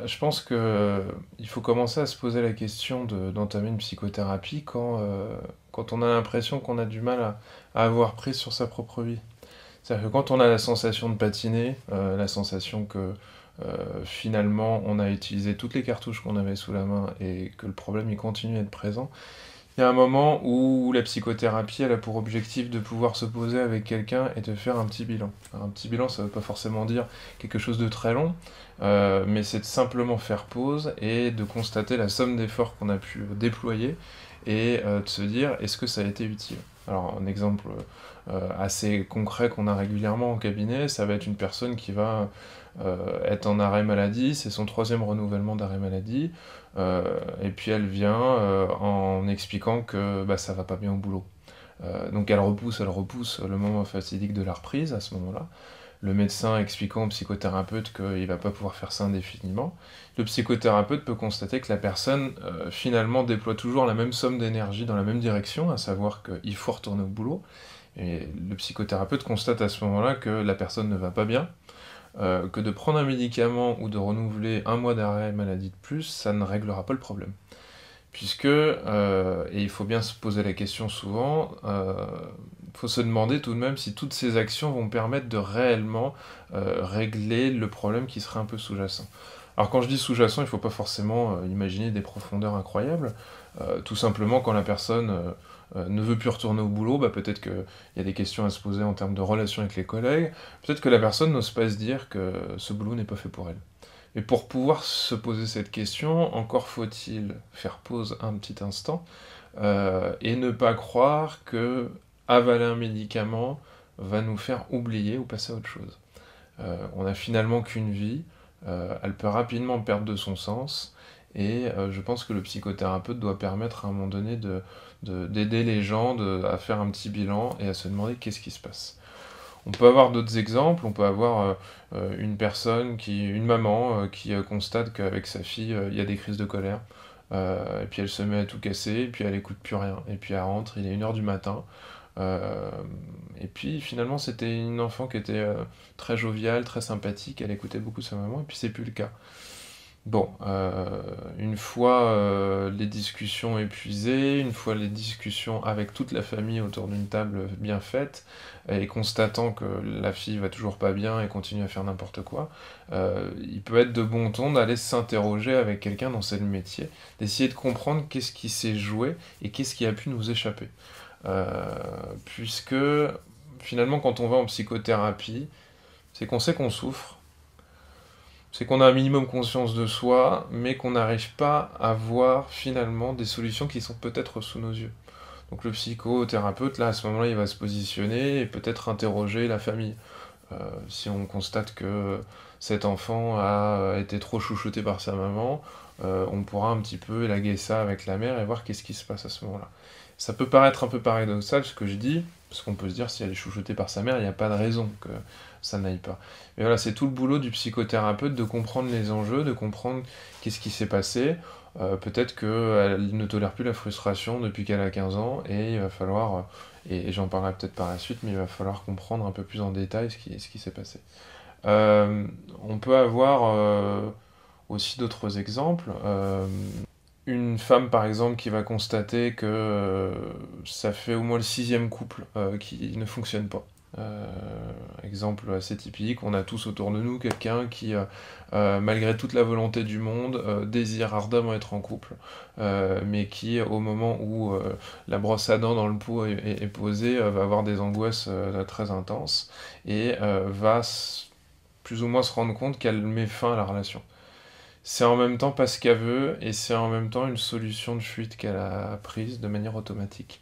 Je pense que il faut commencer à se poser la question d'entamer une psychothérapie quand on a l'impression qu'on a du mal à avoir prise sur sa propre vie. C'est-à-dire que quand on a la sensation de patiner, la sensation que finalement on a utilisé toutes les cartouches qu'on avait sous la main et que le problème il continue à être présent, il y a un moment où la psychothérapie elle a pour objectif de pouvoir se poser avec quelqu'un et de faire un petit bilan. Alors, un petit bilan, ça ne veut pas forcément dire quelque chose de très long, mais c'est de simplement faire pause et de constater la somme d'efforts qu'on a pu déployer et de se dire est-ce que ça a été utile. Alors un exemple assez concret qu'on a régulièrement en cabinet, ça va être une personne qui va être en arrêt maladie, c'est son troisième renouvellement d'arrêt maladie, et puis elle vient en expliquant que bah, ça va pas bien au boulot. Donc elle repousse le moment fatidique de la reprise à ce moment-là. Le médecin expliquant au psychothérapeute qu'il ne va pas pouvoir faire ça indéfiniment. Le psychothérapeute peut constater que la personne finalement déploie toujours la même somme d'énergie dans la même direction, à savoir qu'il faut retourner au boulot. Et le psychothérapeute constate à ce moment-là que la personne ne va pas bien, que de prendre un médicament ou de renouveler un mois d'arrêt maladie de plus, ça ne réglera pas le problème. Puisque, et il faut bien se poser la question souvent, il faut se demander tout de même si toutes ces actions vont permettre de réellement régler le problème qui serait un peu sous-jacent. Alors quand je dis sous-jacent, il ne faut pas forcément imaginer des profondeurs incroyables. Tout simplement, quand la personne ne veut plus retourner au boulot, bah, peut-être qu'il y a des questions à se poser en termes de relations avec les collègues, peut-être que la personne n'ose pas se dire que ce boulot n'est pas fait pour elle. Et pour pouvoir se poser cette question, encore faut-il faire pause un petit instant et ne pas croire que avaler un médicament va nous faire oublier ou passer à autre chose. On n'a finalement qu'une vie, elle peut rapidement perdre de son sens, et je pense que le psychothérapeute doit permettre à un moment donné d'aider les gens à faire un petit bilan et à se demander qu'est-ce qui se passe. On peut avoir d'autres exemples, on peut avoir une maman qui constate qu'avec sa fille, il y a des crises de colère, et puis elle se met à tout casser, et puis elle écoute plus rien, et puis elle rentre, il est 1 heure du matin, euh, et puis finalement c'était une enfant qui était très joviale, très sympathique, elle écoutait beaucoup sa maman, et puis c'est plus le cas. Bon, une fois les discussions épuisées, une fois les discussions avec toute la famille autour d'une table bien faite, et constatant que la fille va toujours pas bien et continue à faire n'importe quoi, il peut être de bon ton d'aller s'interroger avec quelqu'un dont c'est le métier, d'essayer de comprendre qu'est-ce qui s'est joué et qu'est-ce qui a pu nous échapper. Puisque finalement, quand on va en psychothérapie, c'est qu'on sait qu'on souffre, c'est qu'on a un minimum conscience de soi, mais qu'on n'arrive pas à voir finalement des solutions qui sont peut-être sous nos yeux. Donc le psychothérapeute, là, à ce moment-là, il va se positionner et peut-être interroger la famille. Si on constate que cet enfant a été trop chouchouté par sa maman, on pourra un petit peu élaguer ça avec la mère et voir qu'est-ce qui se passe à ce moment-là. Ça peut paraître un peu paradoxal ce que je dis, parce qu'on peut se dire si elle est chouchoutée par sa mère, il n'y a pas de raison que ça n'aille pas. Mais voilà, c'est tout le boulot du psychothérapeute de comprendre les enjeux, de comprendre qu'est-ce qui s'est passé. Peut-être qu'elle ne tolère plus la frustration depuis qu'elle a 15 ans, et il va falloir, et j'en parlerai peut-être par la suite, mais il va falloir comprendre un peu plus en détail ce qui s'est passé. Euh, on peut avoir aussi d'autres exemples. Une femme, par exemple, qui va constater que ça fait au moins le sixième couple qui ne fonctionne pas. Euh, Exemple assez typique, on a tous autour de nous quelqu'un qui, malgré toute la volonté du monde, désire ardemment être en couple, mais qui, au moment où la brosse à dents dans le pot est posée, va avoir des angoisses très intenses et plus ou moins se rendre compte qu'elle met fin à la relation. C'est en même temps pas ce qu'elle veut, et c'est en même temps une solution de fuite qu'elle a prise de manière automatique.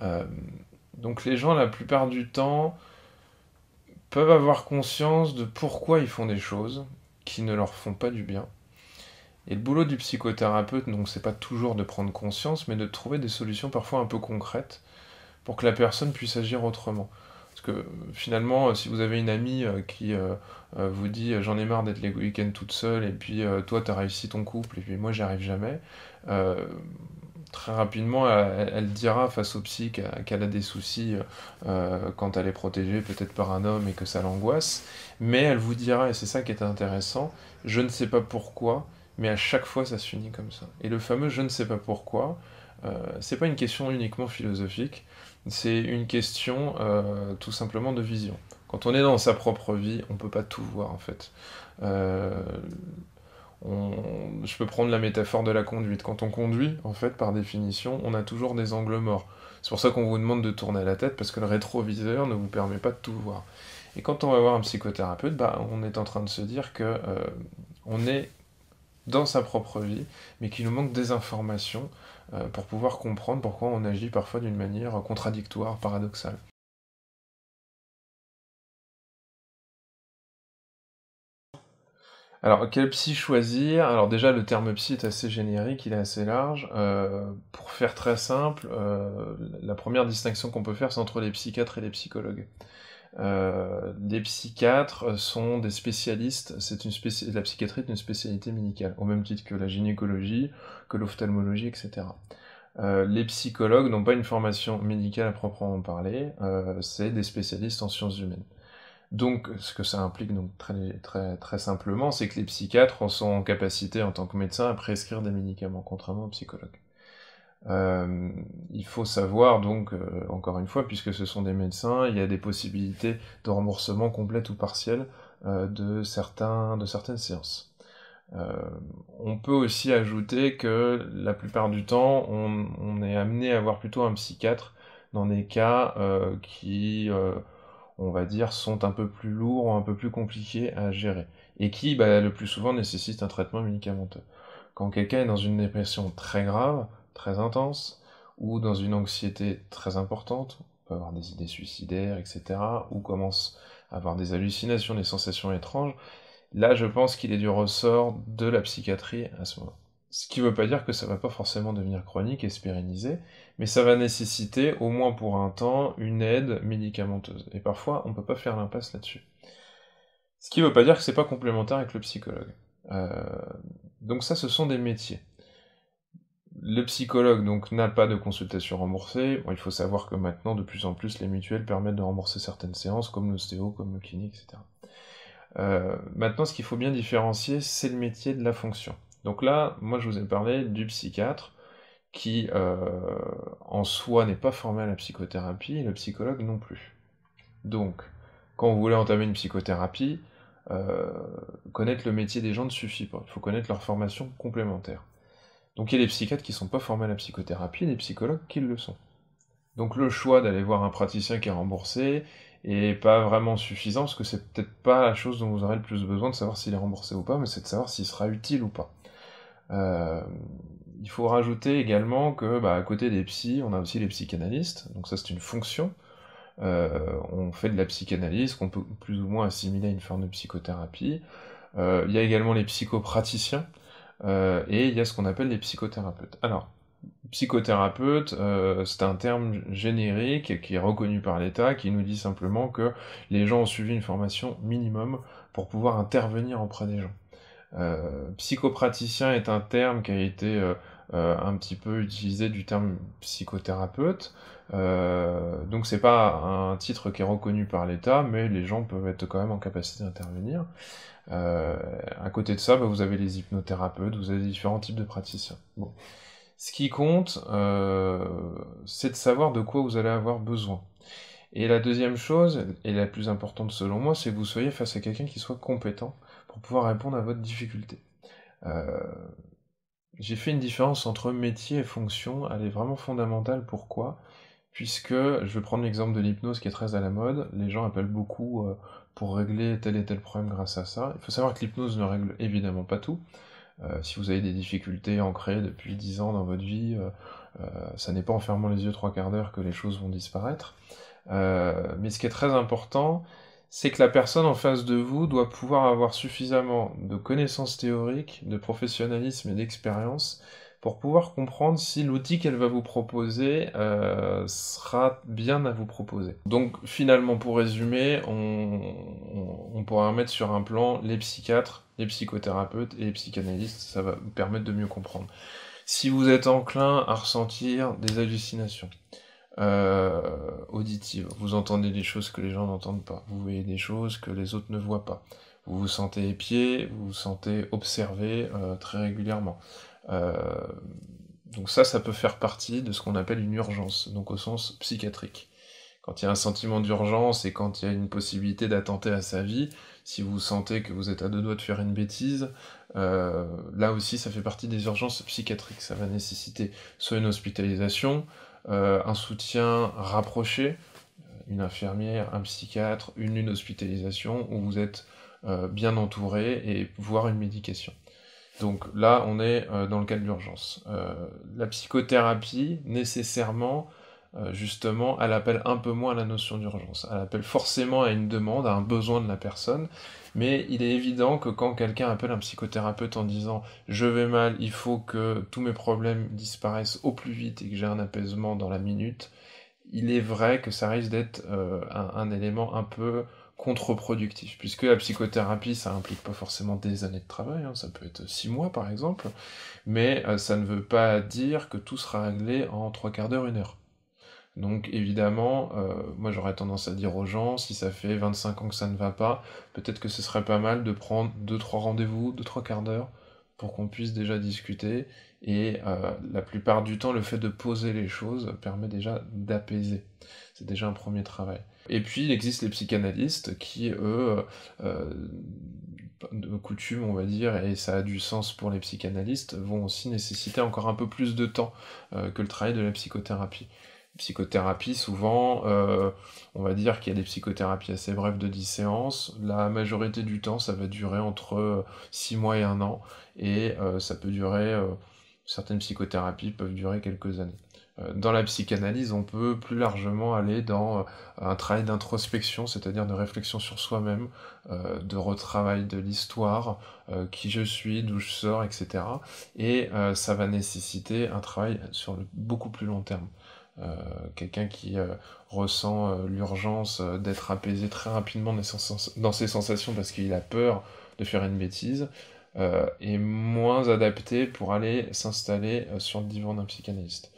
Euh, donc les gens, la plupart du temps, peuvent avoir conscience de pourquoi ils font des choses qui ne leur font pas du bien. Et le boulot du psychothérapeute, donc, c'est pas toujours de prendre conscience, mais de trouver des solutions parfois un peu concrètes pour que la personne puisse agir autrement. Parce que finalement, si vous avez une amie qui vous dit j'en ai marre d'être les week-ends toute seule, et puis toi t'as réussi ton couple, et puis moi j'y arrive jamais, euh, très rapidement, elle dira face au psy qu'elle a des soucis quand elle est protégée peut-être par un homme et que ça l'angoisse, mais elle vous dira, et c'est ça qui est intéressant, je ne sais pas pourquoi, mais à chaque fois ça se finit comme ça. Et le fameux je ne sais pas pourquoi, c'est pas une question uniquement philosophique, c'est une question tout simplement de vision. Quand on est dans sa propre vie, on peut pas tout voir en fait. Euh, je peux prendre la métaphore de la conduite. Quand on conduit, en fait, par définition, on a toujours des angles morts. C'est pour ça qu'on vous demande de tourner la tête, parce que le rétroviseur ne vous permet pas de tout voir. Et quand on va voir un psychothérapeute, bah, on est en train de se dire que on est dans sa propre vie, mais qu'il nous manque des informations pour pouvoir comprendre pourquoi on agit parfois d'une manière contradictoire, paradoxale. Alors, quel psy choisir? Alors déjà, le terme psy est assez générique, il est assez large. Pour faire très simple, la première distinction qu'on peut faire, c'est entre les psychiatres et les psychologues. Les psychiatres sont des spécialistes, la psychiatrie est une spécialité médicale, au même titre que la gynécologie, que l'ophtalmologie, etc. Les psychologues n'ont pas une formation médicale à proprement parler, c'est des spécialistes en sciences humaines. Donc, ce que ça implique donc très simplement, c'est que les psychiatres sont en capacité, en tant que médecins, à prescrire des médicaments, contrairement aux psychologues. Il faut savoir donc, encore une fois, puisque ce sont des médecins, il y a des possibilités de remboursement complète ou partiel de certaines séances. Euh, on peut aussi ajouter que la plupart du temps, on est amené à avoir plutôt un psychiatre dans des cas qui on va dire, sont un peu plus lourds ou un peu plus compliqués à gérer, et qui, bah, le plus souvent, nécessitent un traitement médicamenteux. Quand quelqu'un est dans une dépression très grave, très intense, ou dans une anxiété très importante, on peut avoir des idées suicidaires, etc., ou commence à avoir des hallucinations, des sensations étranges, là, je pense qu'il est du ressort de la psychiatrie à ce moment. Ce qui ne veut pas dire que ça va pas forcément devenir chronique et se pérenniser, mais ça va nécessiter, au moins pour un temps, une aide médicamenteuse. Et parfois, on ne peut pas faire l'impasse là-dessus. Ce qui ne veut pas dire que c'est pas complémentaire avec le psychologue. Euh, donc ça, ce sont des métiers. Le psychologue donc n'a pas de consultation remboursée. Bon, il faut savoir que maintenant, de plus en plus, les mutuelles permettent de rembourser certaines séances, comme l'ostéo, comme le kiné, etc. Maintenant, ce qu'il faut bien différencier, c'est le métier de la fonction. Donc là, moi je vous ai parlé du psychiatre, qui en soi n'est pas formé à la psychothérapie, et le psychologue non plus. Donc, quand vous voulez entamer une psychothérapie, euh, connaître le métier des gens ne suffit pas, il faut connaître leur formation complémentaire. Donc il y a des psychiatres qui ne sont pas formés à la psychothérapie, et des psychologues qui le sont. Donc le choix d'aller voir un praticien qui est remboursé est pas vraiment suffisant, parce que c'est peut-être pas la chose dont vous aurez le plus besoin de savoir s'il est remboursé ou pas, mais c'est de savoir s'il sera utile ou pas. Euh, il faut rajouter également que, bah, à côté des psys, on a aussi les psychanalystes, donc ça c'est une fonction. On fait de la psychanalyse qu'on peut plus ou moins assimiler à une forme de psychothérapie. Il y a également les psychopraticiens, et il y a ce qu'on appelle les psychothérapeutes. Alors, psychothérapeute, c'est un terme générique qui est reconnu par l'État, qui nous dit simplement que les gens ont suivi une formation minimum pour pouvoir intervenir auprès des gens. Psychopraticien est un terme qui a été un petit peu utilisé du terme psychothérapeute, donc c'est pas un titre qui est reconnu par l'État, mais les gens peuvent être quand même en capacité d'intervenir. Euh, à côté de ça, bah, vous avez les hypnothérapeutes, vous avez différents types de praticiens. Bon. Ce qui compte, c'est de savoir de quoi vous allez avoir besoin. Et la deuxième chose, et la plus importante selon moi, c'est que vous soyez face à quelqu'un qui soit compétent pour pouvoir répondre à votre difficulté. Euh, j'ai fait une différence entre métier et fonction, elle est vraiment fondamentale. Pourquoi? Puisque, je vais prendre l'exemple de l'hypnose qui est très à la mode, les gens appellent beaucoup pour régler tel et tel problème grâce à ça. Il faut savoir que l'hypnose ne règle évidemment pas tout. Si vous avez des difficultés ancrées depuis 10 ans dans votre vie, ça n'est pas en fermant les yeux 3/4 d'heure que les choses vont disparaître. Mais ce qui est très important, c'est que la personne en face de vous doit pouvoir avoir suffisamment de connaissances théoriques, de professionnalisme et d'expérience pour pouvoir comprendre si l'outil qu'elle va vous proposer sera bien à vous proposer. Donc finalement, pour résumer, on pourra mettre sur un plan les psychiatres, les psychothérapeutes et les psychanalystes, ça va vous permettre de mieux comprendre. Si vous êtes enclin à ressentir des hallucinations auditives, vous entendez des choses que les gens n'entendent pas, vous voyez des choses que les autres ne voient pas, vous vous sentez épié, vous vous sentez observé très régulièrement. Euh, donc ça peut faire partie de ce qu'on appelle une urgence, donc au sens psychiatrique. Quand il y a un sentiment d'urgence et quand il y a une possibilité d'attenter à sa vie, si vous sentez que vous êtes à deux doigts de faire une bêtise, là aussi ça fait partie des urgences psychiatriques. Ça va nécessiter soit une hospitalisation, un soutien rapproché, une infirmière, un psychiatre, une hospitalisation où vous êtes bien entouré et voire une médication. Donc là, on est dans le cas de l'urgence. La psychothérapie, nécessairement, justement, elle appelle un peu moins à la notion d'urgence. Elle appelle forcément à une demande, à un besoin de la personne, mais il est évident que quand quelqu'un appelle un psychothérapeute en disant «je vais mal, il faut que tous mes problèmes disparaissent au plus vite et que j'ai un apaisement dans la minute», il est vrai que ça risque d'être un élément un peu contre-productif, puisque la psychothérapie, ça implique pas forcément des années de travail, hein, ça peut être 6 mois par exemple, mais ça ne veut pas dire que tout sera réglé en 3/4 d'heure, 1 heure. Donc évidemment, moi j'aurais tendance à dire aux gens, si ça fait 25 ans que ça ne va pas, peut-être que ce serait pas mal de prendre 2-3 rendez-vous, 2-3 quarts d'heure, pour qu'on puisse déjà discuter, et la plupart du temps, le fait de poser les choses permet déjà d'apaiser. C'est déjà un premier travail. Et puis il existe les psychanalystes qui, eux, de coutume, on va dire, et ça a du sens pour les psychanalystes, vont aussi nécessiter encore un peu plus de temps que le travail de la psychothérapie. Psychothérapie, souvent, on va dire qu'il y a des psychothérapies assez brèves de 10 séances. La majorité du temps, ça va durer entre 6 mois et 1 an, et ça peut durer, certaines psychothérapies peuvent durer quelques années. Dans la psychanalyse, on peut plus largement aller dans un travail d'introspection, c'est-à-dire de réflexion sur soi-même, de retravail de l'histoire, qui je suis, d'où je sors, etc. Et ça va nécessiter un travail sur le beaucoup plus long terme. Quelqu'un qui ressent l'urgence d'être apaisé très rapidement dans ses sensations parce qu'il a peur de faire une bêtise, est moins adapté pour aller s'installer sur le divan d'un psychanalyste.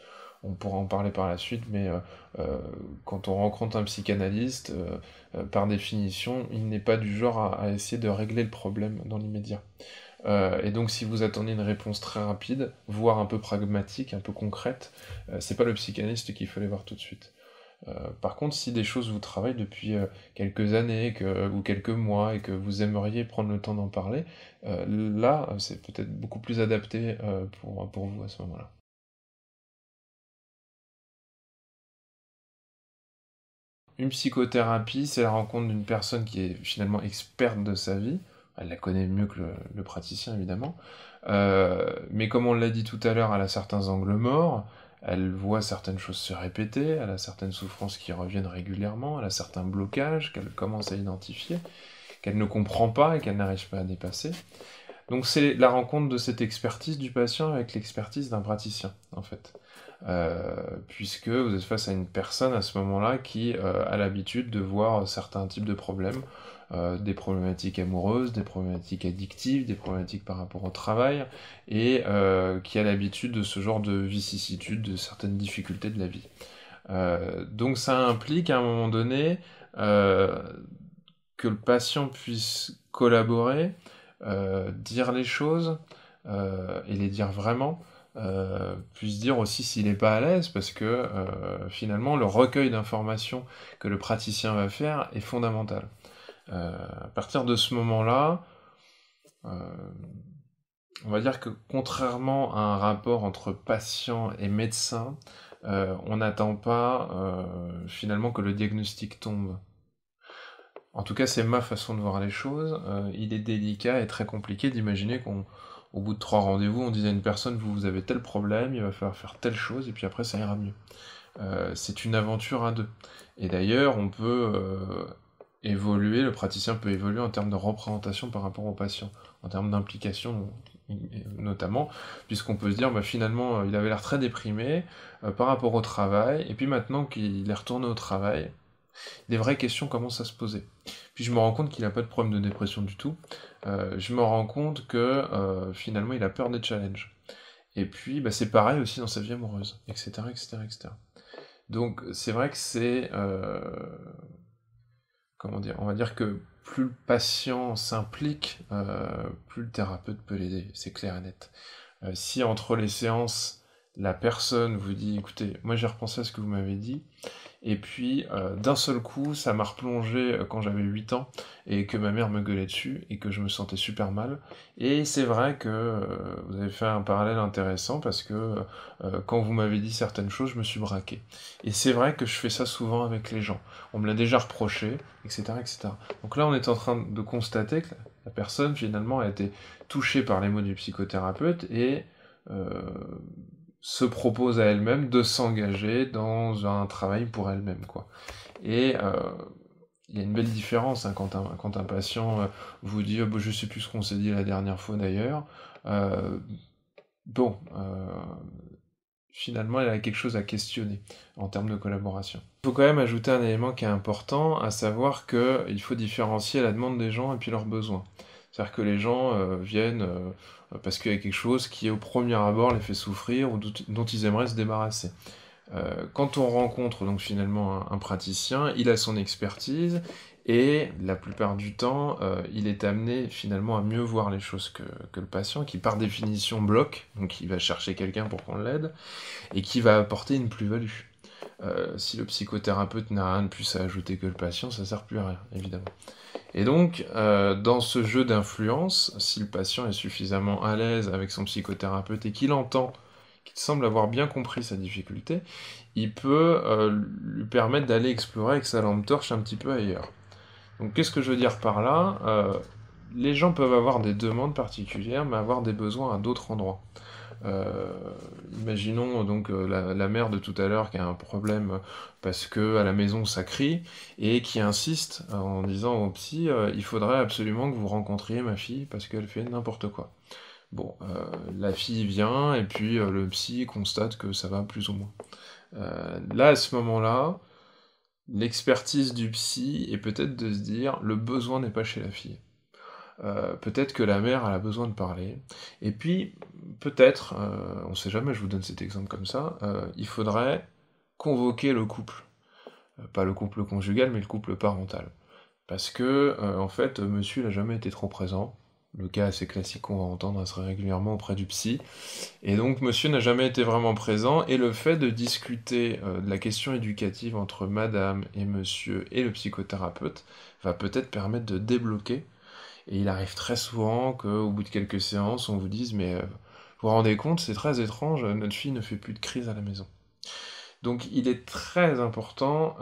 On pourra en parler par la suite, mais euh, quand on rencontre un psychanalyste, par définition, il n'est pas du genre à essayer de régler le problème dans l'immédiat. Et donc si vous attendez une réponse très rapide, voire un peu pragmatique, un peu concrète, c'est pas le psychanalyste qu'il faut aller voir tout de suite. Par contre, si des choses vous travaillent depuis quelques années ou quelques mois et que vous aimeriez prendre le temps d'en parler, là, c'est peut-être beaucoup plus adapté pour vous à ce moment-là. Une psychothérapie, c'est la rencontre d'une personne qui est finalement experte de sa vie. Elle la connaît mieux que le praticien, évidemment. Mais comme on l'a dit tout à l'heure, elle a certains angles morts, elle voit certaines choses se répéter, elle a certaines souffrances qui reviennent régulièrement, elle a certains blocages qu'elle commence à identifier, qu'elle ne comprend pas et qu'elle n'arrive pas à dépasser. Donc c'est la rencontre de cette expertise du patient avec l'expertise d'un praticien, en fait. Puisque vous êtes face à une personne à ce moment-là qui a l'habitude de voir certains types de problèmes, des problématiques amoureuses, des problématiques addictives, des problématiques par rapport au travail, et qui a l'habitude de ce genre de vicissitudes, de certaines difficultés de la vie. Donc ça implique à un moment donné euh, que le patient puisse collaborer, dire les choses, et les dire vraiment, puisse dire aussi s'il n'est pas à l'aise, parce que finalement le recueil d'informations que le praticien va faire est fondamental. À partir de ce moment-là, euh, on va dire que contrairement à un rapport entre patient et médecin, on n'attend pas finalement que le diagnostic tombe. En tout cas, c'est ma façon de voir les choses. Il est délicat et très compliqué d'imaginer qu'au bout de 3 rendez-vous, on dise à une personne, vous avez tel problème, il va falloir faire telle chose, et puis après ça ira mieux. C'est une aventure à deux. Et d'ailleurs, on peut évoluer, le praticien peut évoluer en termes de représentation par rapport au patient, en termes d'implication notamment, puisqu'on peut se dire, bah, finalement, il avait l'air très déprimé par rapport au travail, et puis maintenant qu'il est retourné au travail, des vraies questions commencent à se poser. Puis je me rends compte qu'il n'a pas de problème de dépression du tout. Je me rends compte que finalement il a peur des challenges. Et puis, bah, c'est pareil aussi dans sa vie amoureuse, etc., etc., etc. Donc, c'est vrai que c'est... comment dire? On va dire que plus le patient s'implique, plus le thérapeute peut l'aider, c'est clair et net. Si entre les séances, la personne vous dit: «Écoutez, moi j'ai repensé à ce que vous m'avez dit, et puis, d'un seul coup, ça m'a replongé, quand j'avais 8 ans et que ma mère me gueulait dessus et que je me sentais super mal. Et c'est vrai que, vous avez fait un parallèle intéressant parce que, quand vous m'avez dit certaines choses, je me suis braqué. Et c'est vrai que je fais ça souvent avec les gens. On me l'a déjà reproché, et cetera, et cetera. Donc là, on est en train de constater que la personne, finalement, a été touchée par les mots du psychothérapeute et heu se propose à elle-même de s'engager dans un travail pour elle-même, quoi. Et il y a une belle différence, hein, quand un patient, vous dit: «Oh bah, je sais plus ce qu'on s'est dit la dernière fois d'ailleurs», heu, bon, finalement, elle a quelque chose à questionner en termes de collaboration. Il faut quand même ajouter un élément qui est important, à savoir qu'il faut différencier la demande des gens et puis leurs besoins. C'est-à-dire que les gens, viennent, parce qu'il y a quelque chose qui, au premier abord, les fait souffrir ou dont ils aimeraient se débarrasser. Quand on rencontre donc finalement un praticien, il a son expertise et la plupart du temps, il est amené finalement à mieux voir les choses que le patient qui par définition bloque, donc il va chercher quelqu'un pour qu'on l'aide et qui va apporter une plus-value. Si le psychothérapeute n'a rien de plus à ajouter que le patient, ça sert plus à rien, évidemment. Et donc, dans ce jeu d'influence, si le patient est suffisamment à l'aise avec son psychothérapeute et qu'il entend, qu'il semble avoir bien compris sa difficulté, il peut lui permettre d'aller explorer avec sa lampe torche un petit peu ailleurs. Donc qu'est-ce que je veux dire par là? Les gens peuvent avoir des demandes particulières, mais avoir des besoins à d'autres endroits. Heu, imaginons donc, la mère de tout à l'heure qui a un problème, parce que à la maison ça crie et qui insiste en disant au psy, «Il faudrait absolument que vous rencontriez ma fille parce qu'elle fait n'importe quoi». Bon, la fille vient et puis, le psy constate que ça va plus ou moins. Là, à ce moment-là, l'expertise du psy est peut-être de se dire: «Le besoin n'est pas chez la fille». Peut-être que la mère, elle a besoin de parler. Et puis, peut-être, on sait jamais, je vous donne cet exemple comme ça, il faudrait convoquer le couple. Pas le couple conjugal, mais le couple parental. Parce que, en fait, monsieur il a jamais été trop présent. Le cas assez classique qu'on va entendre assez régulièrement auprès du psy. Et donc monsieur n'a jamais été vraiment présent, et le fait de discuter, de la question éducative entre madame et monsieur et le psychothérapeute, va peut-être permettre de débloquer. Et il arrive très souvent qu'au bout de quelques séances, on vous dise: «Mais, vous vous rendez compte, c'est très étrange, notre fille ne fait plus de crise à la maison». Donc il est très important,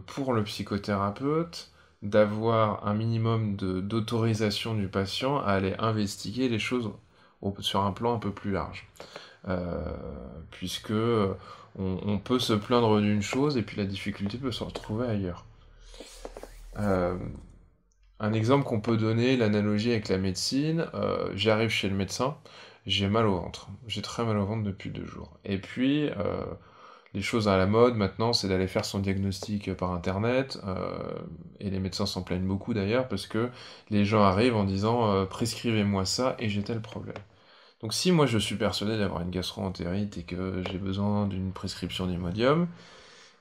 pour le psychothérapeute, d'avoir un minimum d'autorisation du patient à aller investiguer les choses sur un plan un peu plus large. Heu, puisque, on peut se plaindre d'une chose et puis la difficulté peut se retrouver ailleurs. Hem Un exemple qu'on peut donner, l'analogie avec la médecine, j'arrive chez le médecin, j'ai mal au ventre. J'ai très mal au ventre depuis 2 jours. Et puis, les choses à la mode maintenant, c'est d'aller faire son diagnostic, par internet, et les médecins s'en plaignent beaucoup d'ailleurs parce que les gens arrivent en disant, «Prescrivez-moi ça» et j'ai tel problème. Donc si moi je suis persuadé d'avoir une gastro-entérite et que j'ai besoin d'une prescription d'Imodium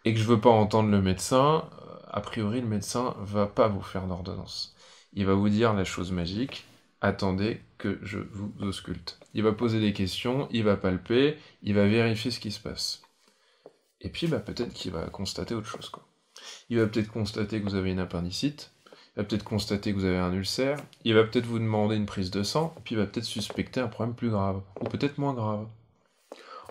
et que je veux pas entendre le médecin, a priori, le médecin va pas vous faire d'ordonnance. Il va vous dire la chose magique: «Attendez que je vous ausculte». Il va poser des questions, il va palper, il va vérifier ce qui se passe. Et puis, bah, peut-être qu'il va constater autre chose, quoi. Il va peut-être constater que vous avez une appendicite, il va peut-être constater que vous avez un ulcère, il va peut-être vous demander une prise de sang, puis il va peut-être suspecter un problème plus grave, ou peut-être moins grave.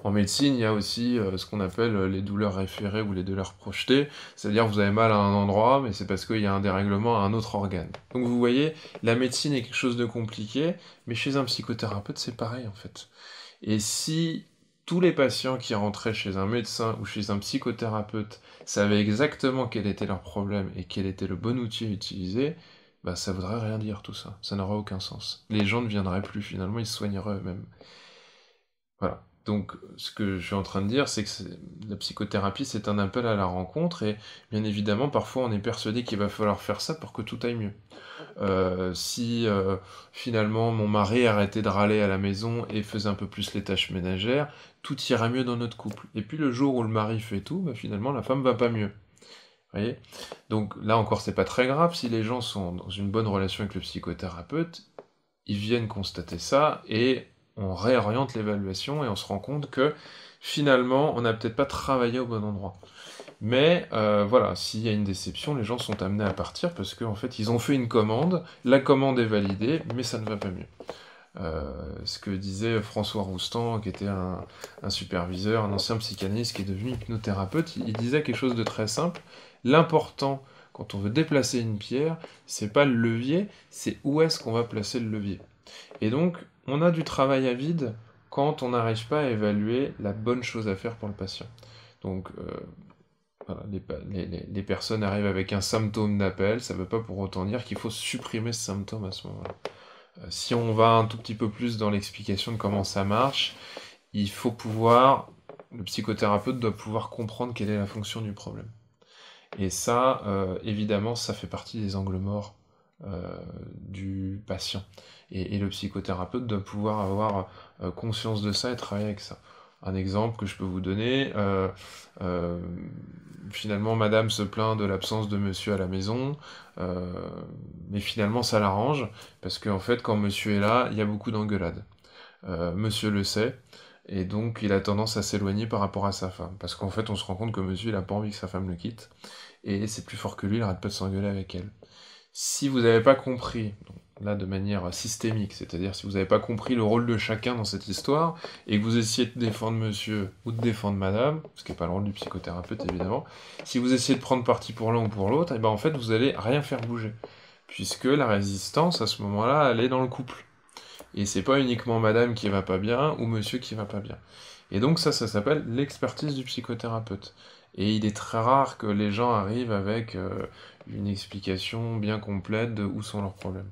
En médecine, il y a aussi, ce qu'on appelle, les douleurs référées ou les douleurs projetées, c'est-à-dire que vous avez mal à un endroit, mais c'est parce qu'il y a un dérèglement à un autre organe. Donc vous voyez, la médecine est quelque chose de compliqué, mais chez un psychothérapeute, c'est pareil en fait. Et si tous les patients qui rentraient chez un médecin ou chez un psychothérapeute savaient exactement quel était leur problème et quel était le bon outil à utiliser, bah ça voudrait rien dire tout ça, ça n'aurait aucun sens. Les gens ne viendraient plus finalement, ils se soigneraient eux-mêmes. Voilà. Donc, ce que je suis en train de dire, c'est que la psychothérapie, c'est un appel à la rencontre et bien évidemment, parfois, on est persuadé qu'il va falloir faire ça pour que tout aille mieux. Si finalement mon mari arrêtait de râler à la maison et faisait un peu plus les tâches ménagères, tout ira mieux dans notre couple. Et puis le jour où le mari fait tout, bah, finalement la femme va pas mieux. Vous voyez? Donc là encore, c'est pas très grave si les gens sont dans une bonne relation avec le psychothérapeute, ils viennent constater ça et on réoriente l'évaluation et on se rend compte que finalement, on n'a peut-être pas travaillé au bon endroit. Mais voilà, s'il y a une déception, les gens sont amenés à partir parce qu'en fait, ils ont fait une commande, la commande est validée, mais ça ne va pas mieux. Ce que disait François Roustan, qui était un superviseur, un ancien psychanalyste qui est devenu hypnothérapeute, il disait quelque chose de très simple. L'important, quand on veut déplacer une pierre, c'est pas le levier, c'est où est-ce qu'on va placer le levier. Et donc, on a du travail à vide quand on n'arrive pas à évaluer la bonne chose à faire pour le patient. Donc, voilà, les personnes arrivent avec un symptôme d'appel, ça ne veut pas pour autant dire qu'il faut supprimer ce symptôme à ce moment-là. Si on va un tout petit peu plus dans l'explication de comment ça marche, il faut pouvoir, le psychothérapeute doit pouvoir comprendre quelle est la fonction du problème. Et ça, évidemment, ça fait partie des angles morts du patient. Et le psychothérapeute doit pouvoir avoir conscience de ça et travailler avec ça. Un exemple que je peux vous donner, finalement madame se plaint de l'absence de monsieur à la maison, mais finalement ça l'arrange, parce qu'en fait quand monsieur est là, il y a beaucoup d'engueulades. Monsieur le sait, et donc il a tendance à s'éloigner par rapport à sa femme, parce qu'en fait on se rend compte que monsieur il a pas envie que sa femme le quitte, et c'est plus fort que lui, il arrête pas de s'engueuler avec elle. Si vous n'avez pas compris, donc là de manière systémique, c'est-à-dire si vous n'avez pas compris le rôle de chacun dans cette histoire, et que vous essayez de défendre monsieur ou de défendre madame, ce qui n'est pas le rôle du psychothérapeute évidemment, si vous essayez de prendre parti pour l'un ou pour l'autre, et ben en fait vous allez rien faire bouger, puisque la résistance à ce moment-là, elle est dans le couple. Et c'est pas uniquement madame qui va pas bien ou monsieur qui va pas bien. Et donc ça s'appelle l'expertise du psychothérapeute. Et il est très rare que les gens arrivent avec une explication bien complète de où sont leurs problèmes.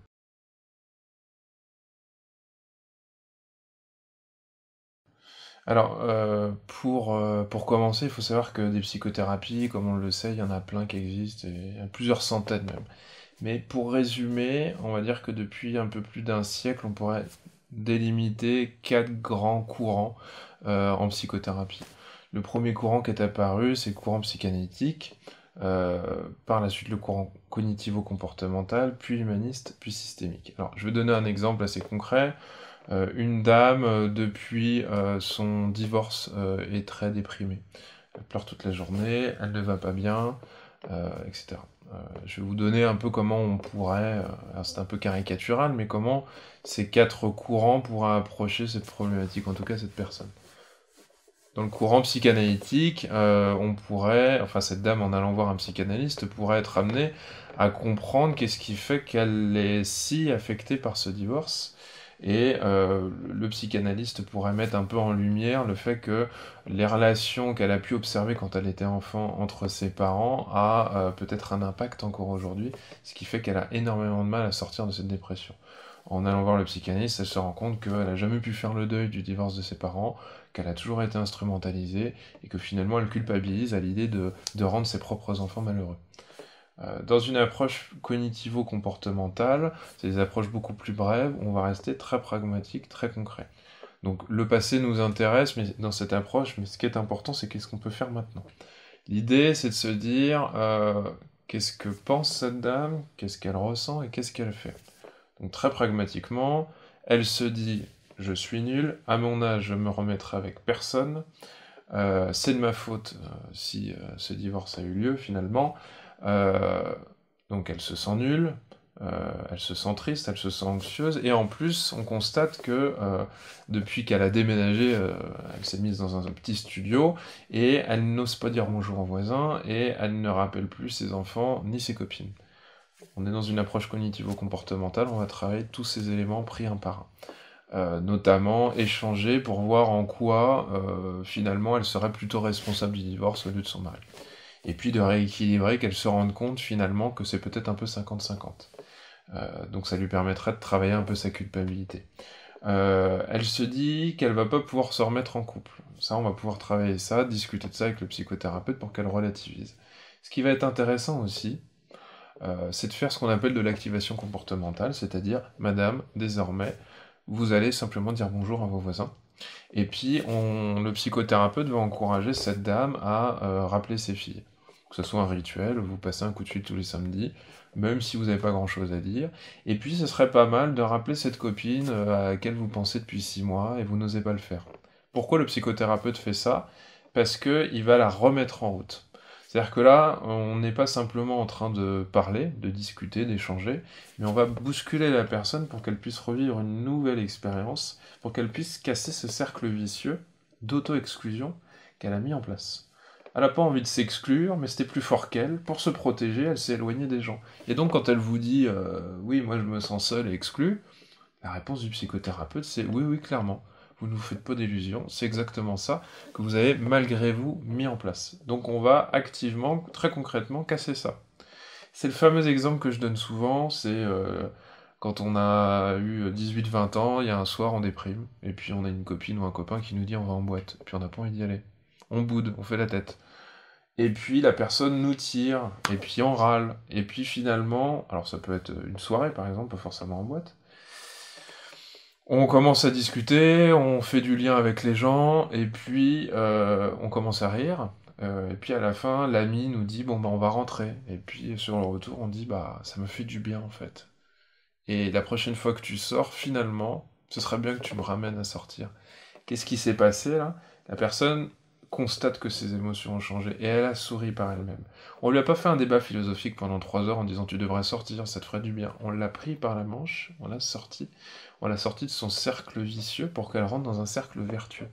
Alors, pour commencer, il faut savoir que des psychothérapies, comme on le sait, il y en a plein qui existent, et il y en a plusieurs centaines même. Mais pour résumer, on va dire que depuis un peu plus d'un siècle, on pourrait délimiter quatre grands courants en psychothérapie. Le premier courant qui est apparu, c'est le courant psychanalytique, euh, par la suite le courant cognitivo-comportemental, puis humaniste, puis systémique. Alors, je vais donner un exemple assez concret. Une dame, depuis son divorce, est très déprimée. Elle pleure toute la journée, elle ne va pas bien, etc. Je vais vous donner un peu comment on pourrait, alors c'est un peu caricatural, mais comment ces quatre courants pourraient approcher cette problématique, en tout cas cette personne. Dans le courant psychanalytique, on pourrait, enfin cette dame en allant voir un psychanalyste pourrait être amenée à comprendre qu'est-ce qui fait qu'elle est si affectée par ce divorce. Et le psychanalyste pourrait mettre un peu en lumière le fait que les relations qu'elle a pu observer quand elle était enfant entre ses parents a peut-être un impact encore aujourd'hui, ce qui fait qu'elle a énormément de mal à sortir de cette dépression. En allant voir le psychanalyste, elle se rend compte qu'elle n'a jamais pu faire le deuil du divorce de ses parents, qu'elle a toujours été instrumentalisée, et que finalement elle culpabilise à l'idée de rendre ses propres enfants malheureux. Dans une approche cognitivo-comportementale, c'est des approches beaucoup plus brèves, où on va rester très pragmatique, très concret. Donc le passé nous intéresse mais dans cette approche, mais ce qui est important, c'est qu'est-ce qu'on peut faire maintenant. L'idée, c'est de se dire, qu'est-ce que pense cette dame, qu'est-ce qu'elle ressent et qu'est-ce qu'elle fait. Donc très pragmatiquement, elle se dit, je suis nul, à mon âge, je me remettrai avec personne, c'est de ma faute si ce divorce a eu lieu finalement. Euh, donc elle se sent nulle, elle se sent triste, elle se sent anxieuse, et en plus on constate que depuis qu'elle a déménagé, elle s'est mise dans un petit studio, et elle n'ose pas dire bonjour aux voisins, et elle ne rappelle plus ses enfants ni ses copines. On est dans une approche cognitivo-comportementale, on va travailler tous ces éléments pris un par un. Notamment échanger pour voir en quoi finalement elle serait plutôt responsable du divorce au lieu de son mari. Et puis de rééquilibrer, qu'elle se rende compte finalement que c'est peut-être un peu 50-50. Donc ça lui permettrait de travailler un peu sa culpabilité. Elle se dit qu'elle va pas pouvoir se remettre en couple. Ça, on va pouvoir travailler ça, discuter de ça avec le psychothérapeute pour qu'elle relativise. Ce qui va être intéressant aussi, c'est de faire ce qu'on appelle de l'activation comportementale, c'est-à-dire: «Madame, désormais, vous allez simplement dire bonjour à vos voisins». Et puis le psychothérapeute va encourager cette dame à rappeler ses filles. Que ce soit un rituel, vous passez un coup de fil tous les samedis, même si vous n'avez pas grand-chose à dire. Et puis ce serait pas mal de rappeler cette copine à laquelle vous pensez depuis 6 mois et vous n'osez pas le faire. Pourquoi le psychothérapeute fait ça? Parce qu'il va la remettre en route. C'est-à-dire que là, on n'est pas simplement en train de parler, de discuter, d'échanger, mais on va bousculer la personne pour qu'elle puisse revivre une nouvelle expérience, pour qu'elle puisse casser ce cercle vicieux d'auto-exclusion qu'elle a mis en place. Elle n'a pas envie de s'exclure, mais c'était plus fort qu'elle. Pour se protéger, elle s'est éloignée des gens. Et donc quand elle vous dit oui, moi je me sens seule et exclue », la réponse du psychothérapeute c'est oui, oui, clairement. Vous ne vous faites pas d'illusions, c'est exactement ça que vous avez malgré vous mis en place. Donc on va activement, très concrètement, casser ça. C'est le fameux exemple que je donne souvent, c'est quand on a eu 18-20 ans, il y a un soir on déprime, et puis on a une copine ou un copain qui nous dit on va en boîte, et puis on n'a pas envie d'y aller. On boude, on fait la tête. Et puis la personne nous tire, et puis on râle, et puis finalement, alors ça peut être une soirée par exemple, pas forcément en boîte, on commence à discuter, on fait du lien avec les gens, et puis on commence à rire. Et puis à la fin, l'ami nous dit bon bah on va rentrer. Et puis sur le retour, on dit bah ça me fait du bien en fait. Et la prochaine fois que tu sors, finalement, ce serait bien que tu me ramènes à sortir. Qu'est-ce qui s'est passé là? La personne constate que ses émotions ont changé et elle a souri par elle-même. On lui a pas fait un débat philosophique pendant 3 heures en disant tu devrais sortir, ça te ferait du bien. On l'a pris par la manche, on l'a sorti de son cercle vicieux pour qu'elle rentre dans un cercle vertueux.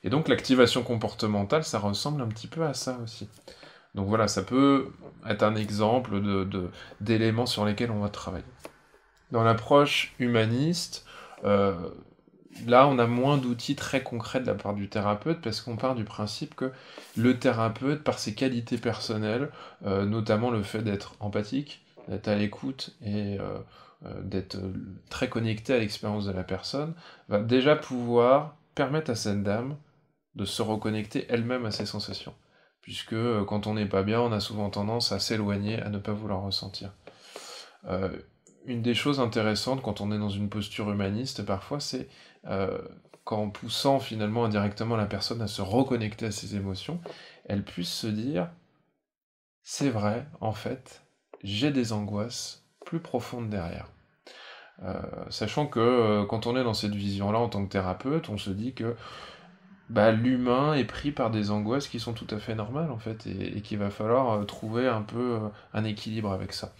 Et donc l'activation comportementale, ça ressemble un petit peu à ça aussi. Donc voilà, ça peut être un exemple d'éléments sur lesquels on va travailler. Dans l'approche humaniste, euh, là, on a moins d'outils très concrets de la part du thérapeute parce qu'on part du principe que le thérapeute, par ses qualités personnelles, notamment le fait d'être empathique, d'être à l'écoute et d'être très connecté à l'expérience de la personne, va déjà pouvoir permettre à cette dame de se reconnecter elle-même à ses sensations. Puisque quand on n'est pas bien, on a souvent tendance à s'éloigner, à ne pas vouloir ressentir. Euh, une des choses intéressantes quand on est dans une posture humaniste, parfois, c'est euh, qu'en poussant finalement indirectement la personne à se reconnecter à ses émotions, elle puisse se dire, c'est vrai, en fait, j'ai des angoisses plus profondes derrière. Sachant que quand on est dans cette vision-là en tant que thérapeute, on se dit que bah, l'humain est pris par des angoisses qui sont tout à fait normales en fait, et qu'il va falloir trouver un peu un équilibre avec ça.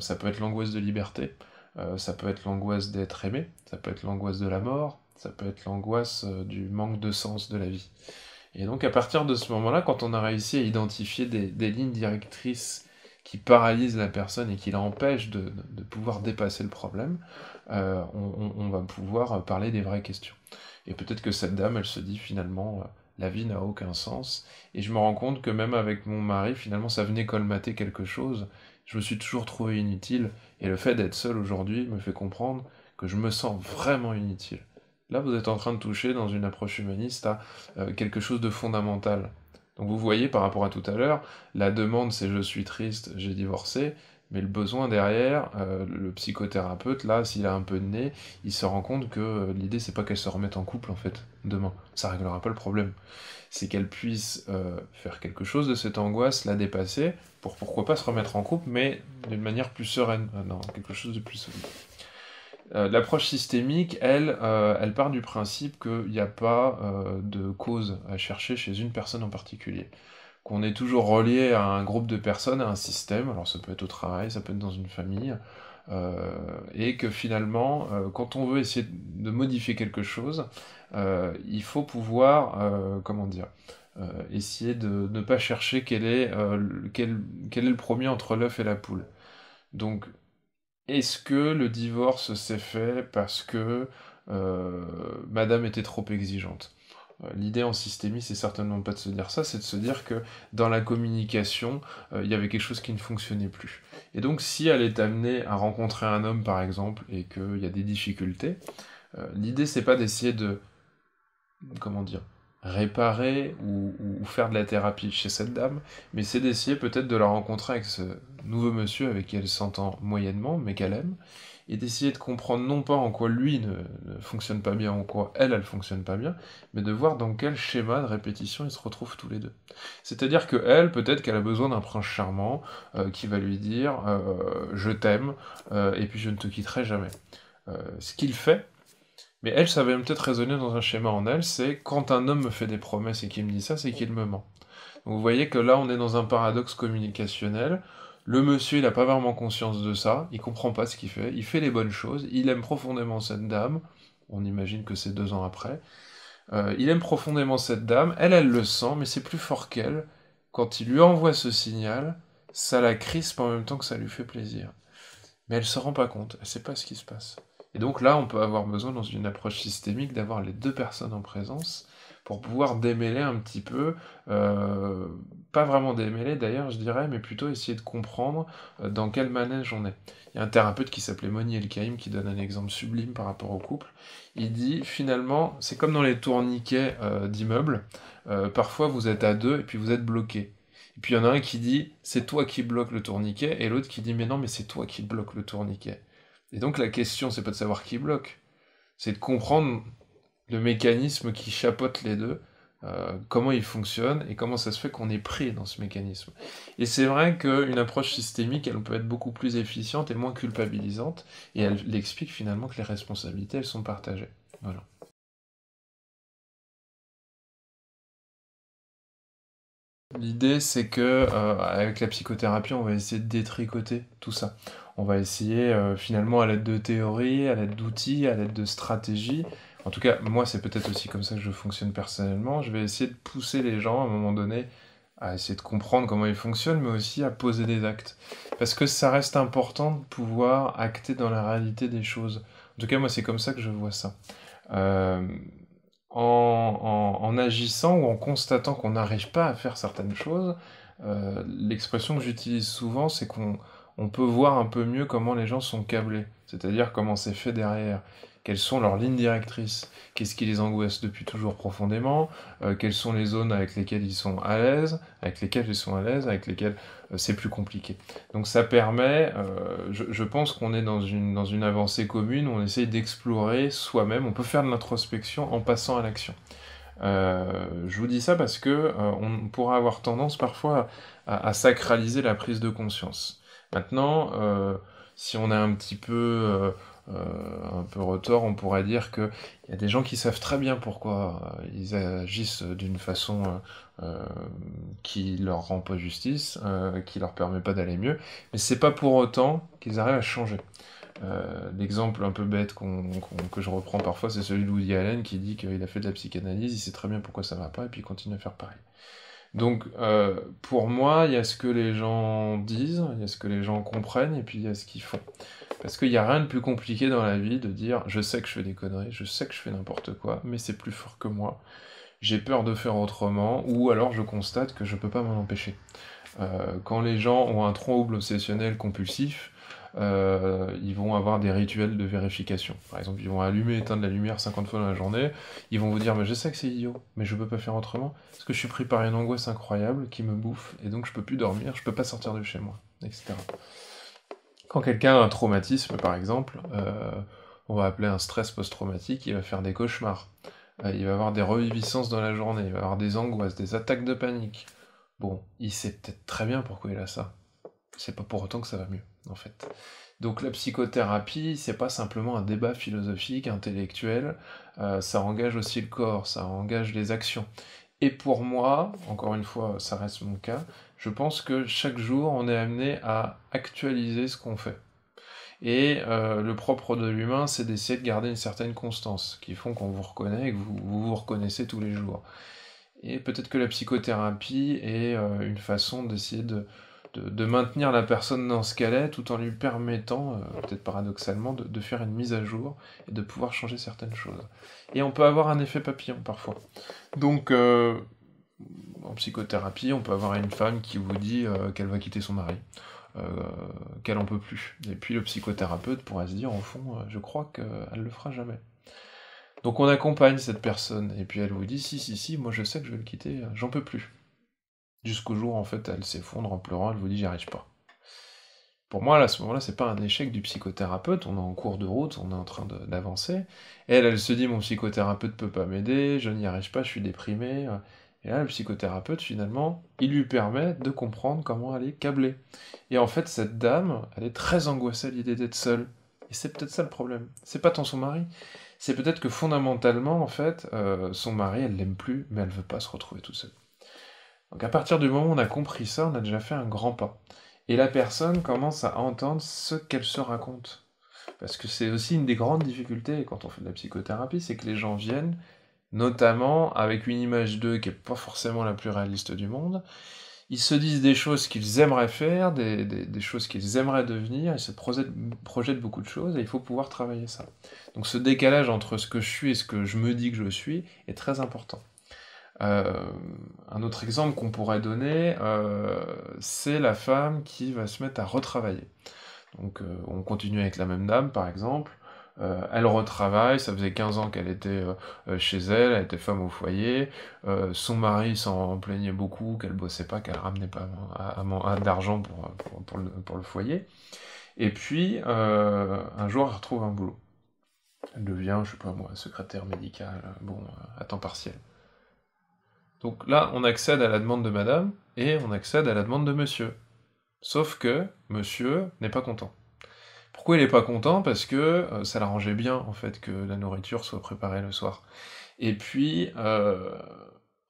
Ça peut être l'angoisse de liberté, ça peut être l'angoisse d'être aimé, ça peut être l'angoisse de la mort, ça peut être l'angoisse du manque de sens de la vie. Et donc à partir de ce moment-là, quand on a réussi à identifier des lignes directrices qui paralysent la personne et qui l'empêchent de pouvoir dépasser le problème, on va pouvoir parler des vraies questions. Et peut-être que cette dame, elle se dit finalement, la vie n'a aucun sens. Et je me rends compte que même avec mon mari, finalement, ça venait colmater quelque chose. Je me suis toujours trouvé inutile. Et le fait d'être seul aujourd'hui me fait comprendre que je me sens vraiment inutile. Là, vous êtes en train de toucher dans une approche humaniste à quelque chose de fondamental. Donc vous voyez, par rapport à tout à l'heure, la demande c'est je suis triste, j'ai divorcé, mais le besoin derrière, le psychothérapeute, là, s'il a un peu de nez, il se rend compte que l'idée c'est pas qu'elle se remette en couple en fait, demain. Ça réglera pas le problème. C'est qu'elle puisse faire quelque chose de cette angoisse, la dépasser, pour pourquoi pas se remettre en couple, mais d'une manière plus sereine, non, quelque chose de plus solide. L'approche systémique, elle part du principe qu'il n'y a pas de cause à chercher chez une personne en particulier. Qu'on est toujours relié à un groupe de personnes, à un système, alors ça peut être au travail, ça peut être dans une famille, et que finalement, quand on veut essayer de modifier quelque chose, il faut pouvoir, comment dire, essayer de ne pas chercher quel est le premier entre l'œuf et la poule. Donc, est-ce que le divorce s'est fait parce que madame était trop exigeante? L'idée en systémie, c'est certainement pas de se dire ça, c'est de se dire que dans la communication, il y avait quelque chose qui ne fonctionnait plus. Et donc, si elle est amenée à rencontrer un homme, par exemple, et qu'il y a des difficultés, l'idée, c'est pas d'essayer de, comment dire, réparer ou faire de la thérapie chez cette dame, mais c'est d'essayer peut-être de la rencontrer avec nouveau monsieur avec qui elle s'entend moyennement, mais qu'elle aime, et d'essayer de comprendre non pas en quoi lui ne fonctionne pas bien, en quoi elle fonctionne pas bien, mais de voir dans quel schéma de répétition ils se retrouvent tous les deux. C'est-à-dire que elle, peut-être qu'elle a besoin d'un prince charmant qui va lui dire je t'aime et puis je ne te quitterai jamais. Ce qu'il fait, mais elle, ça va peut-être résonner dans un schéma en elle, c'est quand un homme me fait des promesses et qu'il me dit ça, c'est qu'il me ment. Donc vous voyez que là, on est dans un paradoxe communicationnel. Le monsieur, il n'a pas vraiment conscience de ça, il comprend pas ce il fait les bonnes choses, il aime profondément cette dame, on imagine que c'est 2 ans après, il aime profondément cette dame, elle le sent, mais c'est plus fort qu'elle. Quand il lui envoie ce signal, ça la crispe en même temps que ça lui fait plaisir. Mais elle se rend pas compte, elle sait pas ce qui se passe. Et donc là, on peut avoir besoin, dans une approche systémique, d'avoir les deux personnes en présence pour pouvoir démêler un petit peu, euh, pas vraiment démêler d'ailleurs, je dirais, mais plutôt essayer de comprendre dans quel manège on est. Il y a un thérapeute qui s'appelait Moni El-Kaïm qui donne un exemple sublime par rapport au couple. Il dit, finalement, c'est comme dans les tourniquets d'immeubles, parfois vous êtes à deux et puis vous êtes bloqué. Et puis il y en a un qui dit, c'est toi qui bloques le tourniquet, et l'autre qui dit, mais non, mais c'est toi qui bloques le tourniquet. Et donc la question, c'est pas de savoir qui bloque, c'est de comprendre le mécanisme qui chapeaute les deux, comment il fonctionne, et comment ça se fait qu'on est pris dans ce mécanisme. Et c'est vrai qu'une approche systémique, elle peut être beaucoup plus efficiente et moins culpabilisante, et elle explique finalement que les responsabilités, elles sont partagées. Voilà. L'idée, c'est que avec la psychothérapie, on va essayer de détricoter tout ça. On va essayer finalement à l'aide de théories, à l'aide d'outils, à l'aide de stratégies. En tout cas, moi, c'est peut-être aussi comme ça que je fonctionne personnellement. Je vais essayer de pousser les gens à un moment donné à essayer de comprendre comment ils fonctionnent, mais aussi à poser des actes. Parce que ça reste important de pouvoir acter dans la réalité des choses. En tout cas, moi, c'est comme ça que je vois ça. Euh, en agissant ou en constatant qu'on n'arrive pas à faire certaines choses, l'expression que j'utilise souvent, c'est qu'on peut voir un peu mieux comment les gens sont câblés, c'est-à-dire comment c'est fait derrière, quelles sont leurs lignes directrices, qu'est-ce qui les angoisse depuis toujours profondément, quelles sont les zones avec lesquelles ils sont à l'aise, avec lesquelles c'est plus compliqué. Donc ça permet, je pense qu'on est dans une avancée commune où on essaye d'explorer soi-même, on peut faire de l'introspection en passant à l'action. Je vous dis ça parce que on pourra avoir tendance parfois à sacraliser la prise de conscience. Maintenant, si on est un peu retors, on pourrait dire qu'il y a des gens qui savent très bien pourquoi ils agissent d'une façon qui leur rend pas justice, qui leur permet pas d'aller mieux, mais c'est pas pour autant qu'ils arrivent à changer. L'exemple un peu bête que je reprends parfois, c'est celui de Woody Allen qui dit qu'il a fait de la psychanalyse, il sait très bien pourquoi ça va pas, et puis il continue à faire pareil. Donc, pour moi, il y a ce que les gens disent, il y a ce que les gens comprennent, et puis il y a ce qu'ils font. Parce qu'il n'y a rien de plus compliqué dans la vie de dire je sais que je fais des conneries, je sais que je fais n'importe quoi, mais c'est plus fort que moi, j'ai peur de faire autrement, ou alors je constate que je peux pas m'en empêcher. Quand les gens ont un trouble obsessionnel compulsif, ils vont avoir des rituels de vérification. Par exemple, ils vont allumer et éteindre la lumière 50 fois dans la journée, ils vont vous dire mais je sais que c'est idiot, mais je peux pas faire autrement, parce que je suis pris par une angoisse incroyable qui me bouffe, et donc je peux plus dormir, je peux pas sortir de chez moi, etc. Quand quelqu'un a un traumatisme, par exemple, on va appeler un stress post-traumatique, il va faire des cauchemars, il va avoir des reviviscences dans la journée, il va avoir des angoisses, des attaques de panique. Bon, il sait peut-être très bien pourquoi il a ça. C'est pas pour autant que ça va mieux, en fait. Donc la psychothérapie, c'est pas simplement un débat philosophique, intellectuel, ça engage aussi le corps, ça engage les actions. Et pour moi, encore une fois, ça reste mon cas, je pense que chaque jour, on est amené à actualiser ce qu'on fait. Et le propre de l'humain, c'est d'essayer de garder une certaine constance, qui font qu'on vous reconnaît et que vous reconnaissez tous les jours. Et peut-être que la psychothérapie est une façon d'essayer de maintenir la personne dans ce qu'elle est, tout en lui permettant, peut-être paradoxalement, de faire une mise à jour et de pouvoir changer certaines choses. Et on peut avoir un effet papillon parfois. Donc, en psychothérapie, on peut avoir une femme qui vous dit qu'elle va quitter son mari, euh, qu'elle en peut plus. Et puis le psychothérapeute pourrait se dire, au fond, je crois qu'elle le fera jamais. Donc on accompagne cette personne, et puis elle vous dit, si, moi je sais que je vais le quitter, j'en peux plus. Jusqu'au jour, en fait, elle s'effondre en pleurant, elle vous dit, j'y arrive pas. Pour moi, là, à ce moment-là, c'est pas un échec du psychothérapeute, on est en cours de route, on est en train d'avancer. Elle se dit: «Mon psychothérapeute peut pas m'aider, je n'y arrive pas, je suis déprimée», et là, le psychothérapeute, finalement, il lui permet de comprendre comment elle est câblée. Et en fait, cette dame, elle est très angoissée à l'idée d'être seule. Et c'est peut-être ça le problème. C'est pas tant son mari. C'est peut-être que fondamentalement, en fait, son mari, elle l'aime plus, mais elle veut pas se retrouver toute seule. Donc à partir du moment où on a compris ça, on a déjà fait un grand pas. Et la personne commence à entendre ce qu'elle se raconte. Parce que c'est aussi une des grandes difficultés quand on fait de la psychothérapie, c'est que les gens viennent, notamment avec une image d'eux qui est pas forcément la plus réaliste du monde. Ils se disent des choses qu'ils aimeraient faire, des choses qu'ils aimeraient devenir, ils se projettent beaucoup de choses, et il faut pouvoir travailler ça. Donc ce décalage entre ce que je suis et ce que je me dis que je suis est très important. Un autre exemple qu'on pourrait donner, c'est la femme qui va se mettre à retravailler. Donc on continue avec la même dame, par exemple, elle retravaille, ça faisait 15 ans qu'elle était chez elle, elle était femme au foyer, son mari s'en plaignait beaucoup, qu'elle bossait pas, qu'elle ramenait pas d'argent pour le foyer, et puis un jour elle retrouve un boulot. Elle devient, je sais pas moi, secrétaire médicale, bon, à temps partiel. Donc là, on accède à la demande de madame, et on accède à la demande de monsieur. Sauf que monsieur n'est pas content. Pourquoi il est pas content? Parce que ça l'arrangeait bien, en fait, que la nourriture soit préparée le soir. Et puis,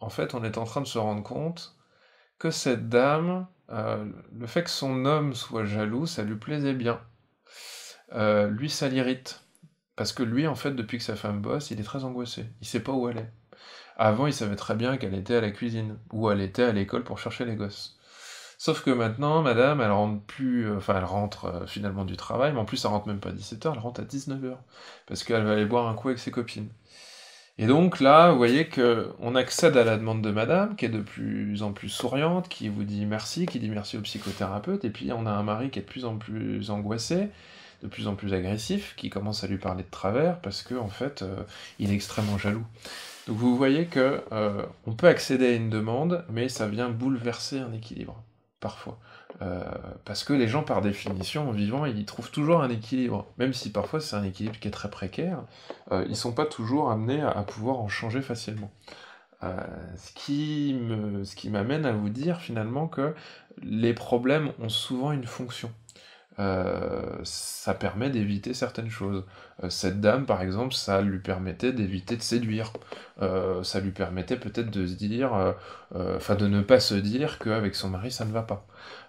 en fait, on est en train de se rendre compte que cette dame, le fait que son homme soit jaloux, ça lui plaisait bien. Lui, ça l'irrite. Parce que lui, en fait, depuis que sa femme bosse, il est très angoissé. Il sait pas où elle est. Avant, il savait très bien qu'elle était à la cuisine, ou elle était à l'école pour chercher les gosses. Sauf que maintenant, madame, elle rentre plus, enfin, elle rentre finalement du travail, mais en plus, elle rentre même pas à 17h, elle rentre à 19h, parce qu'elle va aller boire un coup avec ses copines. Et donc là, vous voyez que on accède à la demande de madame, qui est de plus en plus souriante, qui vous dit merci, qui dit merci au psychothérapeute, et puis on a un mari qui est de plus en plus angoissé, de plus en plus agressif, qui commence à lui parler de travers, parce que en fait, il est extrêmement jaloux. Donc vous voyez que on peut accéder à une demande, mais ça vient bouleverser un équilibre, parfois. Euh, Parce que les gens, par définition, en vivant, ils trouvent toujours un équilibre. Même si parfois c'est un équilibre qui est très précaire, ils sont pas toujours amenés à pouvoir en changer facilement. Euh, ce qui m'amène à vous dire finalement que les problèmes ont souvent une fonction. Ça permet d'éviter certaines choses. Cette dame, par exemple, ça lui permettait d'éviter de séduire. Ça lui permettait peut-être de se dire, enfin de ne pas se dire qu'avec son mari ça ne va pas.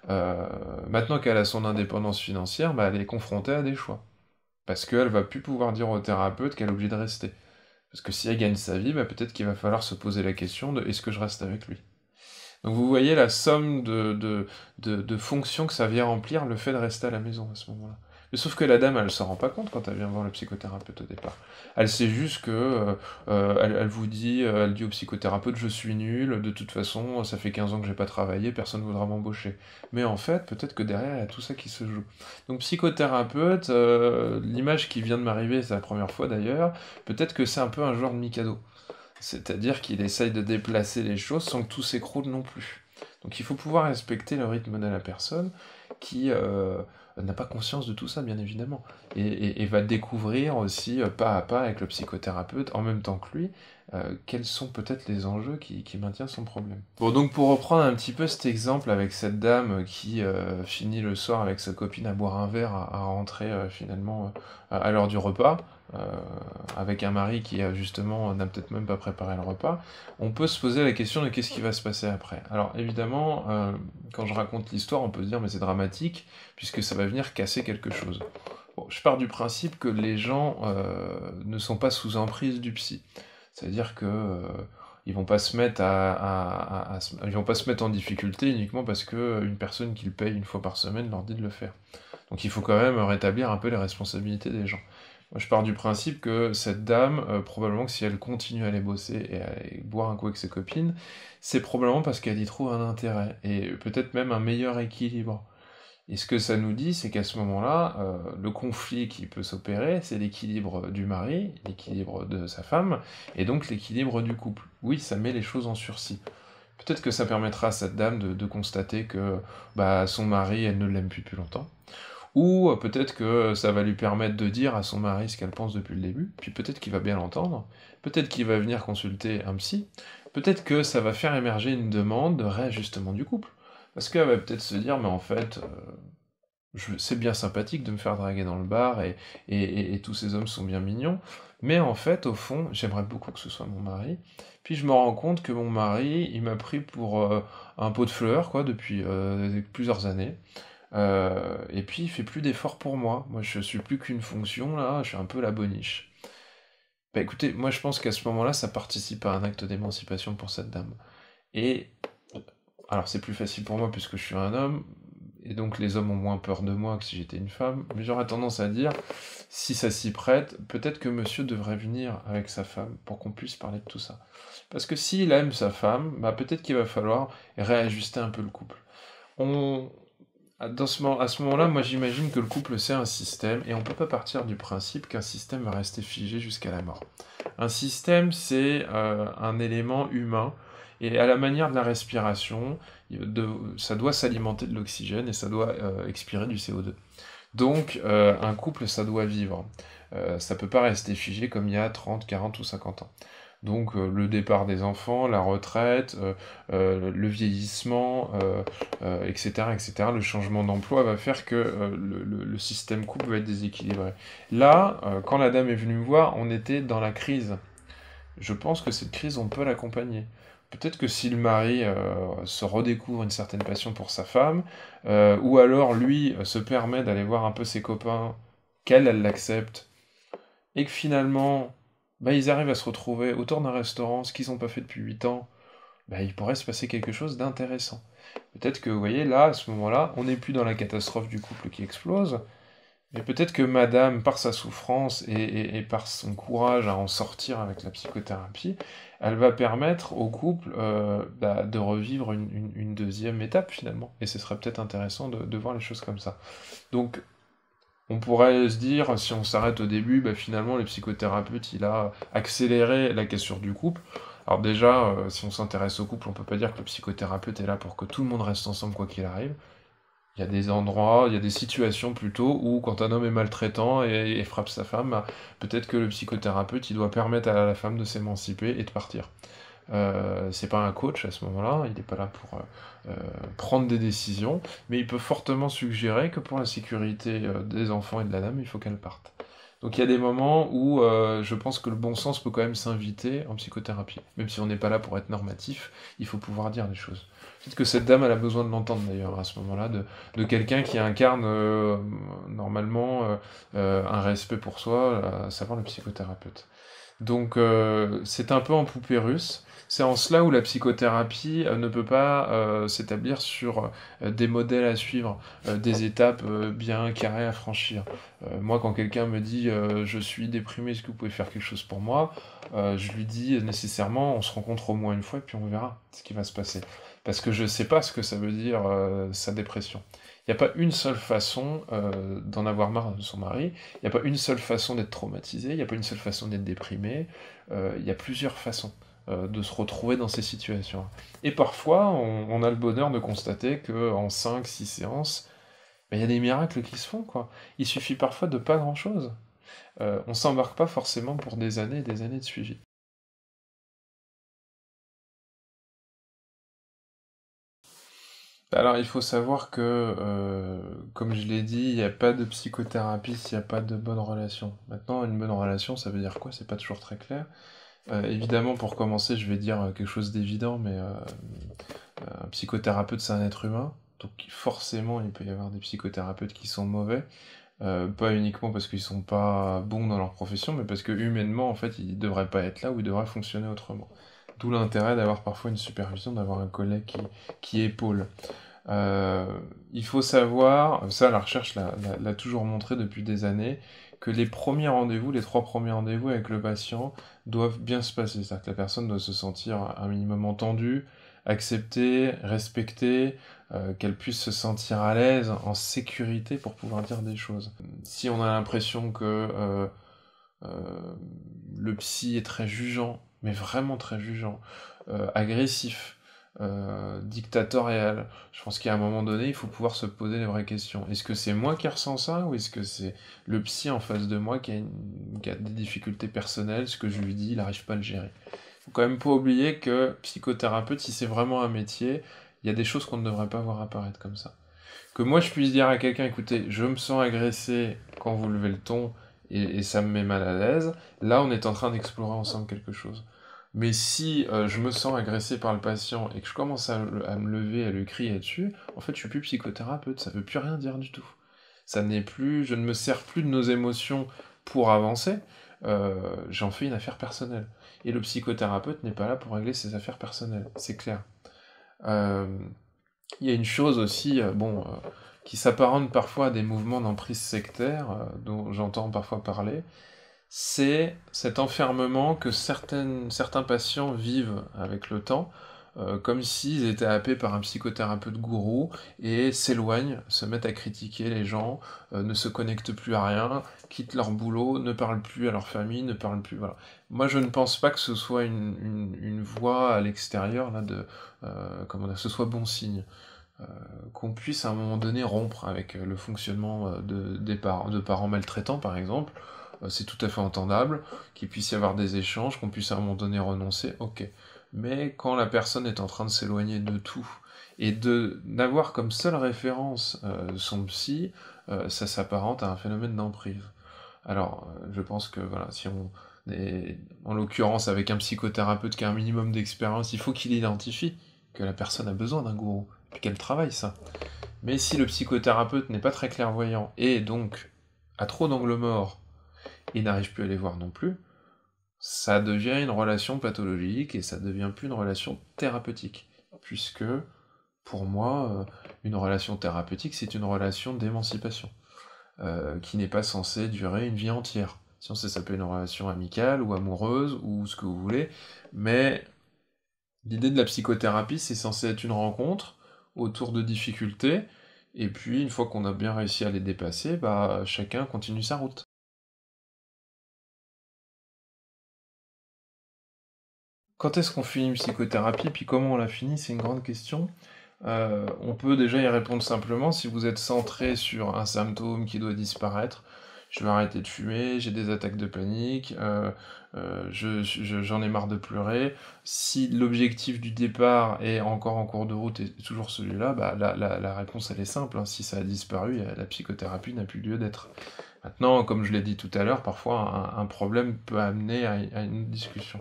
Euh, Maintenant qu'elle a son indépendance financière, bah, elle est confrontée à des choix. Parce qu'elle va plus pouvoir dire au thérapeute qu'elle est obligée de rester. Parce que si elle gagne sa vie, bah, peut-être qu'il va falloir se poser la question de est-ce que je reste avec lui? Donc vous voyez la somme de fonctions que ça vient remplir, le fait de rester à la maison à ce moment-là. Mais sauf que la dame, elle s'en rend pas compte quand elle vient voir le psychothérapeute au départ. Elle sait juste que elle vous dit, elle dit au psychothérapeute, je suis nul, de toute façon, ça fait 15 ans que j'ai pas travaillé, personne ne voudra m'embaucher. Mais en fait, peut-être que derrière, il y a tout ça qui se joue. Donc psychothérapeute, l'image qui vient de m'arriver, c'est la première fois d'ailleurs, peut-être que c'est un peu un joueur de Mikado. C'est-à-dire qu'il essaye de déplacer les choses sans que tout s'écroule non plus. Donc il faut pouvoir respecter le rythme de la personne qui n'a pas conscience de tout ça, bien évidemment, et va découvrir aussi pas à pas avec le psychothérapeute, en même temps que lui, quels sont peut-être les enjeux qui maintiennent son problème. Bon, donc pour reprendre un petit peu cet exemple avec cette dame qui finit le soir avec sa copine à boire un verre, à rentrer finalement à l'heure du repas, euh, avec un mari qui justement n'a peut-être même pas préparé le repas, on peut se poser la question de qu'est-ce qui va se passer après. Alors évidemment, quand je raconte l'histoire, on peut se dire mais c'est dramatique, puisque ça va venir casser quelque chose. Bon, je pars du principe que les gens ne sont pas sous emprise du psy. C'est-à-dire que ils vont pas se mettre ils vont pas se mettre en difficulté uniquement parce que une personne qu'ils payent une fois par semaine leur dit de le faire. Donc il faut quand même rétablir un peu les responsabilités des gens. Moi, je pars du principe que cette dame, probablement que si elle continue à aller bosser et à aller boire un coup avec ses copines, c'est probablement parce qu'elle y trouve un intérêt, et peut-être même un meilleur équilibre. Et ce que ça nous dit, c'est qu'à ce moment-là, le conflit qui peut s'opérer, c'est l'équilibre du mari, l'équilibre de sa femme, et donc l'équilibre du couple. Oui, ça met les choses en sursis. Peut-être que ça permettra à cette dame de constater que bah, son mari, elle ne l'aime plus depuis longtemps. Ou peut-être que ça va lui permettre de dire à son mari ce qu'elle pense depuis le début, puis peut-être qu'il va bien l'entendre, peut-être qu'il va venir consulter un psy, peut-être que ça va faire émerger une demande de réajustement du couple. Parce qu'elle va peut-être se dire, mais en fait, c'est bien sympathique de me faire draguer dans le bar, et tous ces hommes sont bien mignons, mais en fait, au fond, j'aimerais beaucoup que ce soit mon mari, puis je me rends compte que mon mari, il m'a pris pour un pot de fleurs, quoi, depuis plusieurs années, et puis il fait plus d'efforts pour moi. Moi, je suis plus qu'une fonction, là, je suis un peu la boniche. Bah écoutez, moi je pense qu'à ce moment-là, ça participe à un acte d'émancipation pour cette dame. Et alors c'est plus facile pour moi puisque je suis un homme, et donc les hommes ont moins peur de moi que si j'étais une femme, mais j'aurais tendance à dire, si ça s'y prête, peut-être que monsieur devrait venir avec sa femme pour qu'on puisse parler de tout ça. Parce que s'il aime sa femme, bah peut-être qu'il va falloir réajuster un peu le couple. On, à ce moment-là, moi j'imagine que le couple c'est un système, et on peut pas partir du principe qu'un système va rester figé jusqu'à la mort. Un système, c'est un élément humain, et à la manière de la respiration, ça doit s'alimenter de l'oxygène et ça doit expirer du CO2. Donc un couple, ça doit vivre. Ça peut pas rester figé comme il y a 30, 40 ou 50 ans. Donc le départ des enfants, la retraite, le vieillissement, etc., etc., le changement d'emploi va faire que le système couple va être déséquilibré. Là, quand la dame est venue me voir, on était dans la crise. Je pense que cette crise, on peut l'accompagner. Peut-être que si le mari se redécouvre une certaine passion pour sa femme, ou alors lui se permet d'aller voir un peu ses copains, qu'elle, elle l'accepte, et que finalement, bah, ils arrivent à se retrouver autour d'un restaurant, ce qu'ils n'ont pas fait depuis 8 ans, bah, il pourrait se passer quelque chose d'intéressant. Peut-être que, vous voyez, là, à ce moment-là, on n'est plus dans la catastrophe du couple qui explose, mais peut-être que madame, par sa souffrance et par son courage à en sortir avec la psychothérapie, elle va permettre au couple bah, de revivre une deuxième étape finalement. Et ce serait peut-être intéressant de voir les choses comme ça. Donc, on pourrait se dire, si on s'arrête au début, bah, finalement, le psychothérapeute, il a accéléré la cassure du couple. Alors déjà, si on s'intéresse au couple, on peut pas dire que le psychothérapeute est là pour que tout le monde reste ensemble quoi qu'il arrive. Il y a des endroits, il y a des situations plutôt où quand un homme est maltraitant et frappe sa femme, bah, peut-être que le psychothérapeute, il doit permettre à la femme de s'émanciper et de partir. C'est pas un coach à ce moment-là, il n'est pas là pour prendre des décisions, mais il peut fortement suggérer que pour la sécurité des enfants et de la dame, il faut qu'elle parte. Donc il y a des moments où je pense que le bon sens peut quand même s'inviter en psychothérapie. Même si on n'est pas là pour être normatif, il faut pouvoir dire les choses. Peut-être que cette dame, elle a besoin de l'entendre d'ailleurs à ce moment-là, de quelqu'un qui incarne normalement un respect pour soi, à savoir le psychothérapeute. Donc c'est un peu en poupée russe. C'est en cela où la psychothérapie ne peut pas s'établir sur des modèles à suivre, des étapes bien carrées à franchir. Moi, quand quelqu'un me dit je suis déprimé, est-ce que vous pouvez faire quelque chose pour moi? Je lui dis nécessairement on se rencontre au moins une fois et puis on verra ce qui va se passer. Parce que je ne sais pas ce que ça veut dire sa dépression. Il n'y a pas une seule façon d'en avoir marre de son mari, il n'y a pas une seule façon d'être traumatisé, il n'y a pas une seule façon d'être déprimé, il y a plusieurs façons de se retrouver dans ces situations. Et parfois, on a le bonheur de constater qu'en 5, 6 séances, ben, il y a des miracles qui se font, quoi. Il suffit parfois de pas grand-chose. On s'embarque pas forcément pour des années et des années de suivi. Alors, il faut savoir que, comme je l'ai dit, il n'y a pas de psychothérapie s'il n'y a pas de bonne relation. Maintenant, une bonne relation, ça veut dire quoi? C'est pas toujours très clair. Évidemment, pour commencer, je vais dire quelque chose d'évident, mais un psychothérapeute, c'est un être humain, donc forcément, il peut y avoir des psychothérapeutes qui sont mauvais, pas uniquement parce qu'ils sont pas bons dans leur profession, mais parce que humainement, en fait, ils devraient pas être là ou ils devraient fonctionner autrement. D'où l'intérêt d'avoir parfois une supervision, d'avoir un collègue qui épaule. Euh, il faut savoir, ça la recherche l'a toujours montré depuis des années, que les premiers rendez-vous, les 3 premiers rendez-vous avec le patient doivent bien se passer. C'est-à-dire que la personne doit se sentir un minimum entendue, acceptée, respectée, qu'elle puisse se sentir à l'aise, en sécurité pour pouvoir dire des choses. Si on a l'impression que euh, le psy est très jugeant, mais vraiment très jugeant, agressif, dictatoriale. Je pense qu'à un moment donné, il faut pouvoir se poser les vraies questions. Est-ce que c'est moi qui ressens ça ou est-ce que c'est le psy en face de moi qui a des difficultés personnelles, ce que je lui dis, il n'arrive pas à le gérer. Faut quand même pas oublier que psychothérapeute, si c'est vraiment un métier, il y a des choses qu'on ne devrait pas voir apparaître comme ça. Que moi je puisse dire à quelqu'un, écoutez, je me sens agressé quand vous levez le ton et ça me met mal à l'aise, là on est en train d'explorer ensemble quelque chose. Mais si je me sens agressé par le patient et que je commence à me lever, à lui crier dessus, en fait je suis plus psychothérapeute, ça veut plus rien dire du tout. Ça n'est plus, je ne me sers plus de nos émotions pour avancer, j'en fais une affaire personnelle. Et le psychothérapeute n'est pas là pour régler ses affaires personnelles, c'est clair. Euh, il y a une chose aussi, qui s'apparente parfois à des mouvements d'emprise sectaire, dont j'entends parfois parler, c'est cet enfermement que certains patients vivent avec le temps, comme s'ils étaient happés par un psychothérapeute gourou, et s'éloignent, se mettent à critiquer les gens, ne se connectent plus à rien, quittent leur boulot, ne parlent plus à leur famille, ne parlent plus... Voilà. Moi je ne pense pas que ce soit une voie à l'extérieur, là, comment dire, ce soit bon signe. Qu'on puisse à un moment donné rompre avec le fonctionnement de parents maltraitants, par exemple, c'est tout à fait entendable, qu'il puisse y avoir des échanges, qu'on puisse à un moment donné renoncer, ok. Mais quand la personne est en train de s'éloigner de tout, et d'avoir comme seule référence son psy, ça s'apparente à un phénomène d'emprise. Alors, je pense que voilà, si on est, en l'occurrence avec un psychothérapeute qui a un minimum d'expérience, il faut qu'il identifie que la personne a besoin d'un gourou, puis qu'elle travaille ça. Mais si le psychothérapeute n'est pas très clairvoyant, et donc a trop d'angles morts, et n'arrive plus à les voir non plus, ça devient une relation pathologique, et ça devient plus une relation thérapeutique. Puisque, pour moi, une relation thérapeutique, c'est une relation d'émancipation, qui n'est pas censée durer une vie entière. Sinon, ça s'appelle une relation amicale, ou amoureuse, ou ce que vous voulez, mais l'idée de la psychothérapie, c'est censé être une rencontre autour de difficultés, et puis une fois qu'on a bien réussi à les dépasser, bah chacun continue sa route. Quand est-ce qu'on finit une psychothérapie, puis comment on la finit, c'est une grande question. On peut déjà y répondre simplement si vous êtes centré sur un symptôme qui doit disparaître. Je vais arrêter de fumer, j'ai des attaques de panique, j'en ai marre de pleurer. Si l'objectif du départ est encore en cours de route et toujours celui-là, bah, la réponse elle est simple, hein. Si ça a disparu, la psychothérapie n'a plus lieu d'être. Maintenant, comme je l'ai dit tout à l'heure, parfois un problème peut amener à une discussion.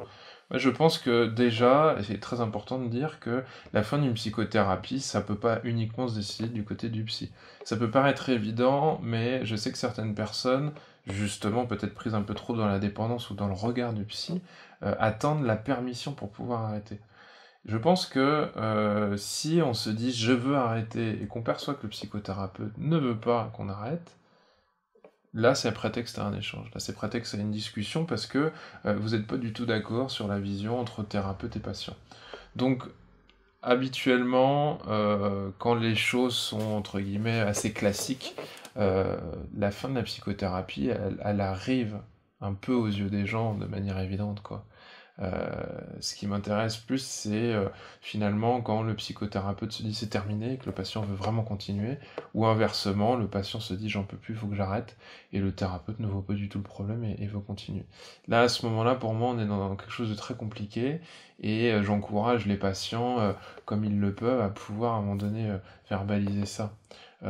Moi, je pense que déjà, et c'est très important de dire que la fin d'une psychothérapie, ça peut pas uniquement se décider du côté du psy. Ça peut paraître évident, mais je sais que certaines personnes, justement peut-être prises un peu trop dans la dépendance ou dans le regard du psy, attendent la permission pour pouvoir arrêter. Je pense que si on se dit je veux arrêter et qu'on perçoit que le psychothérapeute ne veut pas qu'on arrête, là, c'est prétexte à un échange. Là, c'est prétexte à une discussion parce que vous n'êtes pas du tout d'accord sur la vision entre thérapeute et patient. Donc, habituellement, quand les choses sont entre guillemets assez classiques, la fin de la psychothérapie, elle arrive un peu aux yeux des gens de manière évidente, quoi. Ce qui m'intéresse plus, c'est finalement quand le psychothérapeute se dit c'est terminé et que le patient veut vraiment continuer, ou inversement, le patient se dit j'en peux plus, il faut que j'arrête, et le thérapeute ne voit pas du tout le problème et veut continuer. Là, à ce moment-là, pour moi, on est dans quelque chose de très compliqué, et j'encourage les patients, comme ils le peuvent, à pouvoir à un moment donné verbaliser ça.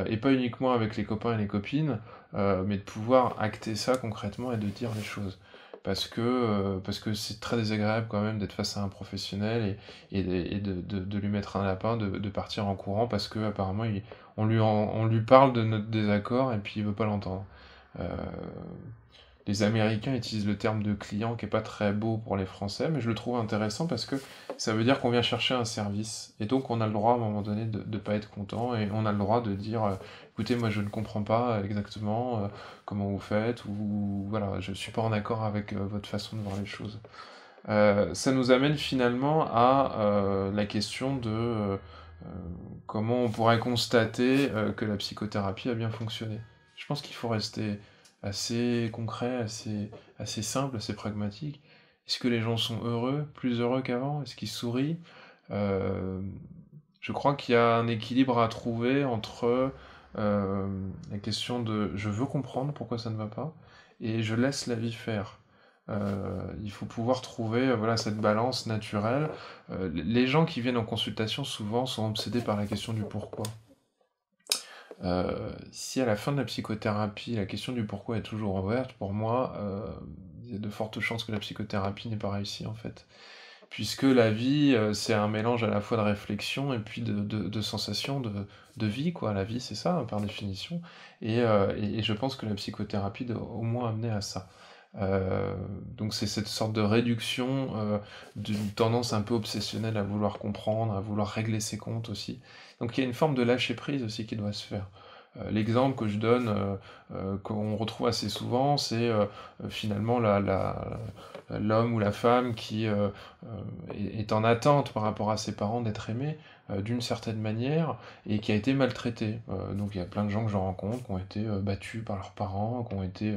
Et pas uniquement avec les copains et les copines, mais de pouvoir acter ça concrètement et de dire les choses parce que c'est très désagréable quand même d'être face à un professionnel et de lui mettre un lapin, de partir en courant parce que apparemment on lui parle de notre désaccord et puis il veut pas l'entendre. Euh, les Américains utilisent le terme de client qui est pas très beau pour les Français, mais je le trouve intéressant parce que ça veut dire qu'on vient chercher un service. Et donc on a le droit à un moment donné de ne pas être content et on a le droit de dire écoutez, moi je ne comprends pas exactement comment vous faites ou voilà, je suis pas en accord avec votre façon de voir les choses. Ça nous amène finalement à la question de comment on pourrait constater que la psychothérapie a bien fonctionné. Je pense qu'il faut rester assez concret, assez simple, assez pragmatique. Est-ce que les gens sont heureux, plus heureux qu'avant? Est-ce qu'ils sourient? Heu, je crois qu'il y a un équilibre à trouver entre, la question de: «Je veux comprendre pourquoi ça ne va pas» et «Je laisse la vie faire». Il faut pouvoir trouver, voilà, cette balance naturelle. Les gens qui viennent en consultation, souvent, sont obsédés par la question du pourquoi. Si à la fin de la psychothérapie, la question du pourquoi est toujours ouverte, pour moi, il y a de fortes chances que la psychothérapie n'ait pas réussi, en fait. Puisque la vie, c'est un mélange à la fois de réflexion et puis de sensations de vie, quoi. La vie, c'est ça, hein, par définition, et je pense que la psychothérapie doit au moins amener à ça. Heu, donc c'est cette sorte de réduction, d'une tendance un peu obsessionnelle à vouloir comprendre, à vouloir régler ses comptes aussi. Donc il y a une forme de lâcher prise aussi qui doit se faire. L'exemple que je donne, qu'on retrouve assez souvent, c'est, finalement l'homme ou la femme qui, est en attente par rapport à ses parents d'être aimé, d'une certaine manière et qui a été maltraité. Donc il y a plein de gens que je rencontre qui ont été, battus par leurs parents, qui ont été,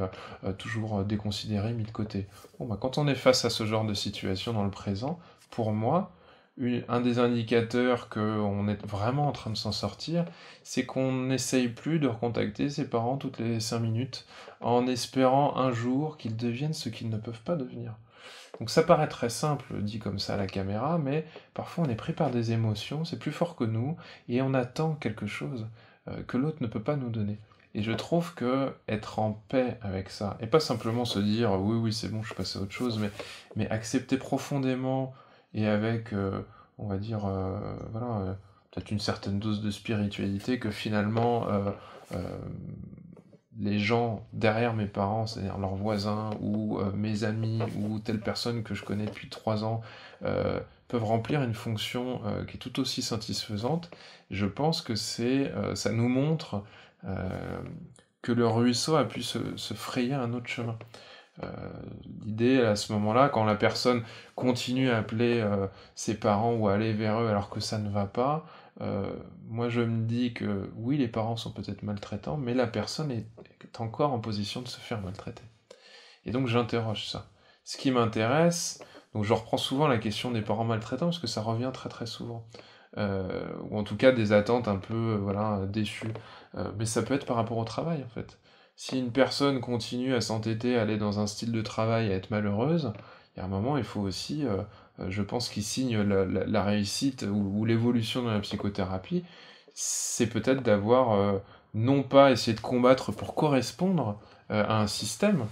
toujours, déconsidérés, mis de côté. Bon, bah, quand on est face à ce genre de situation dans le présent, pour moi, un des indicateurs qu'on est vraiment en train de s'en sortir, c'est qu'on n'essaye plus de recontacter ses parents toutes les 5 minutes, en espérant un jour qu'ils deviennent ce qu'ils ne peuvent pas devenir. Donc ça paraît très simple dit comme ça à la caméra, mais parfois on est pris par des émotions, c'est plus fort que nous, et on attend quelque chose que l'autre ne peut pas nous donner. Et je trouve que être en paix avec ça, et pas simplement se dire oui oui c'est bon je passe à autre chose, mais accepter profondément et avec on va dire voilà peut-être une certaine dose de spiritualité que finalement euh, les gens derrière mes parents, c'est-à-dire leurs voisins ou mes amis ou telle personne que je connais depuis 3 ans, peuvent remplir une fonction qui est tout aussi satisfaisante. Je pense que ça nous montre que le ruisseau a pu se frayer un autre chemin. Euh, L'idée à ce moment-là, quand la personne continue à appeler ses parents ou à aller vers eux alors que ça ne va pas, moi je me dis que oui, les parents sont peut-être maltraitants, mais la personne est encore en position de se faire maltraiter. Et donc j'interroge ça. Ce qui m'intéresse, donc je reprends souvent la question des parents maltraitants parce que ça revient très très souvent. Ou en tout cas des attentes un peu voilà, déçues. Mais ça peut être par rapport au travail en fait. Si une personne continue à s'entêter, à aller dans un style de travail, à être malheureuse, il y a un moment, il faut aussi, je pense, qu'il signe la réussite ou l'évolution dans la psychothérapie, c'est peut-être d'avoir, non pas essayer de combattre pour correspondre à un système,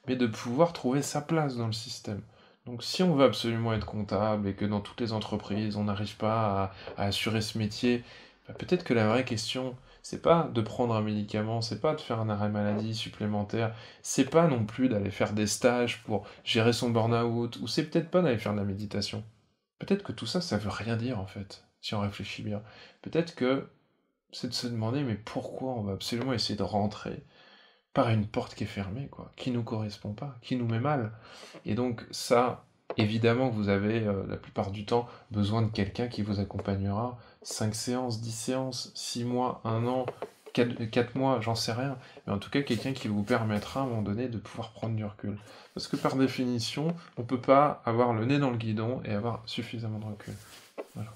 mais de pouvoir trouver sa place dans le système. Donc si on veut absolument être comptable et que dans toutes les entreprises on n'arrive pas à assurer ce métier, bah, peut-être que la vraie question, c'est pas de prendre un médicament, c'est pas de faire un arrêt maladie supplémentaire, c'est pas non plus d'aller faire des stages pour gérer son burn-out, ou c'est peut-être pas d'aller faire de la méditation. Peut-être que tout ça, ça veut rien dire en fait, si on réfléchit bien. Peut-être que c'est de se demander mais pourquoi on va absolument essayer de rentrer par une porte qui est fermée, quoi, qui nous correspond pas, qui nous met mal. Et donc ça, évidemment que vous avez, la plupart du temps, besoin de quelqu'un qui vous accompagnera 5 séances, 10 séances, 6 mois, 1 an, 4 mois, j'en sais rien. Mais en tout cas, quelqu'un qui vous permettra, à un moment donné, de pouvoir prendre du recul. Parce que par définition, on peut pas avoir le nez dans le guidon et avoir suffisamment de recul. Voilà.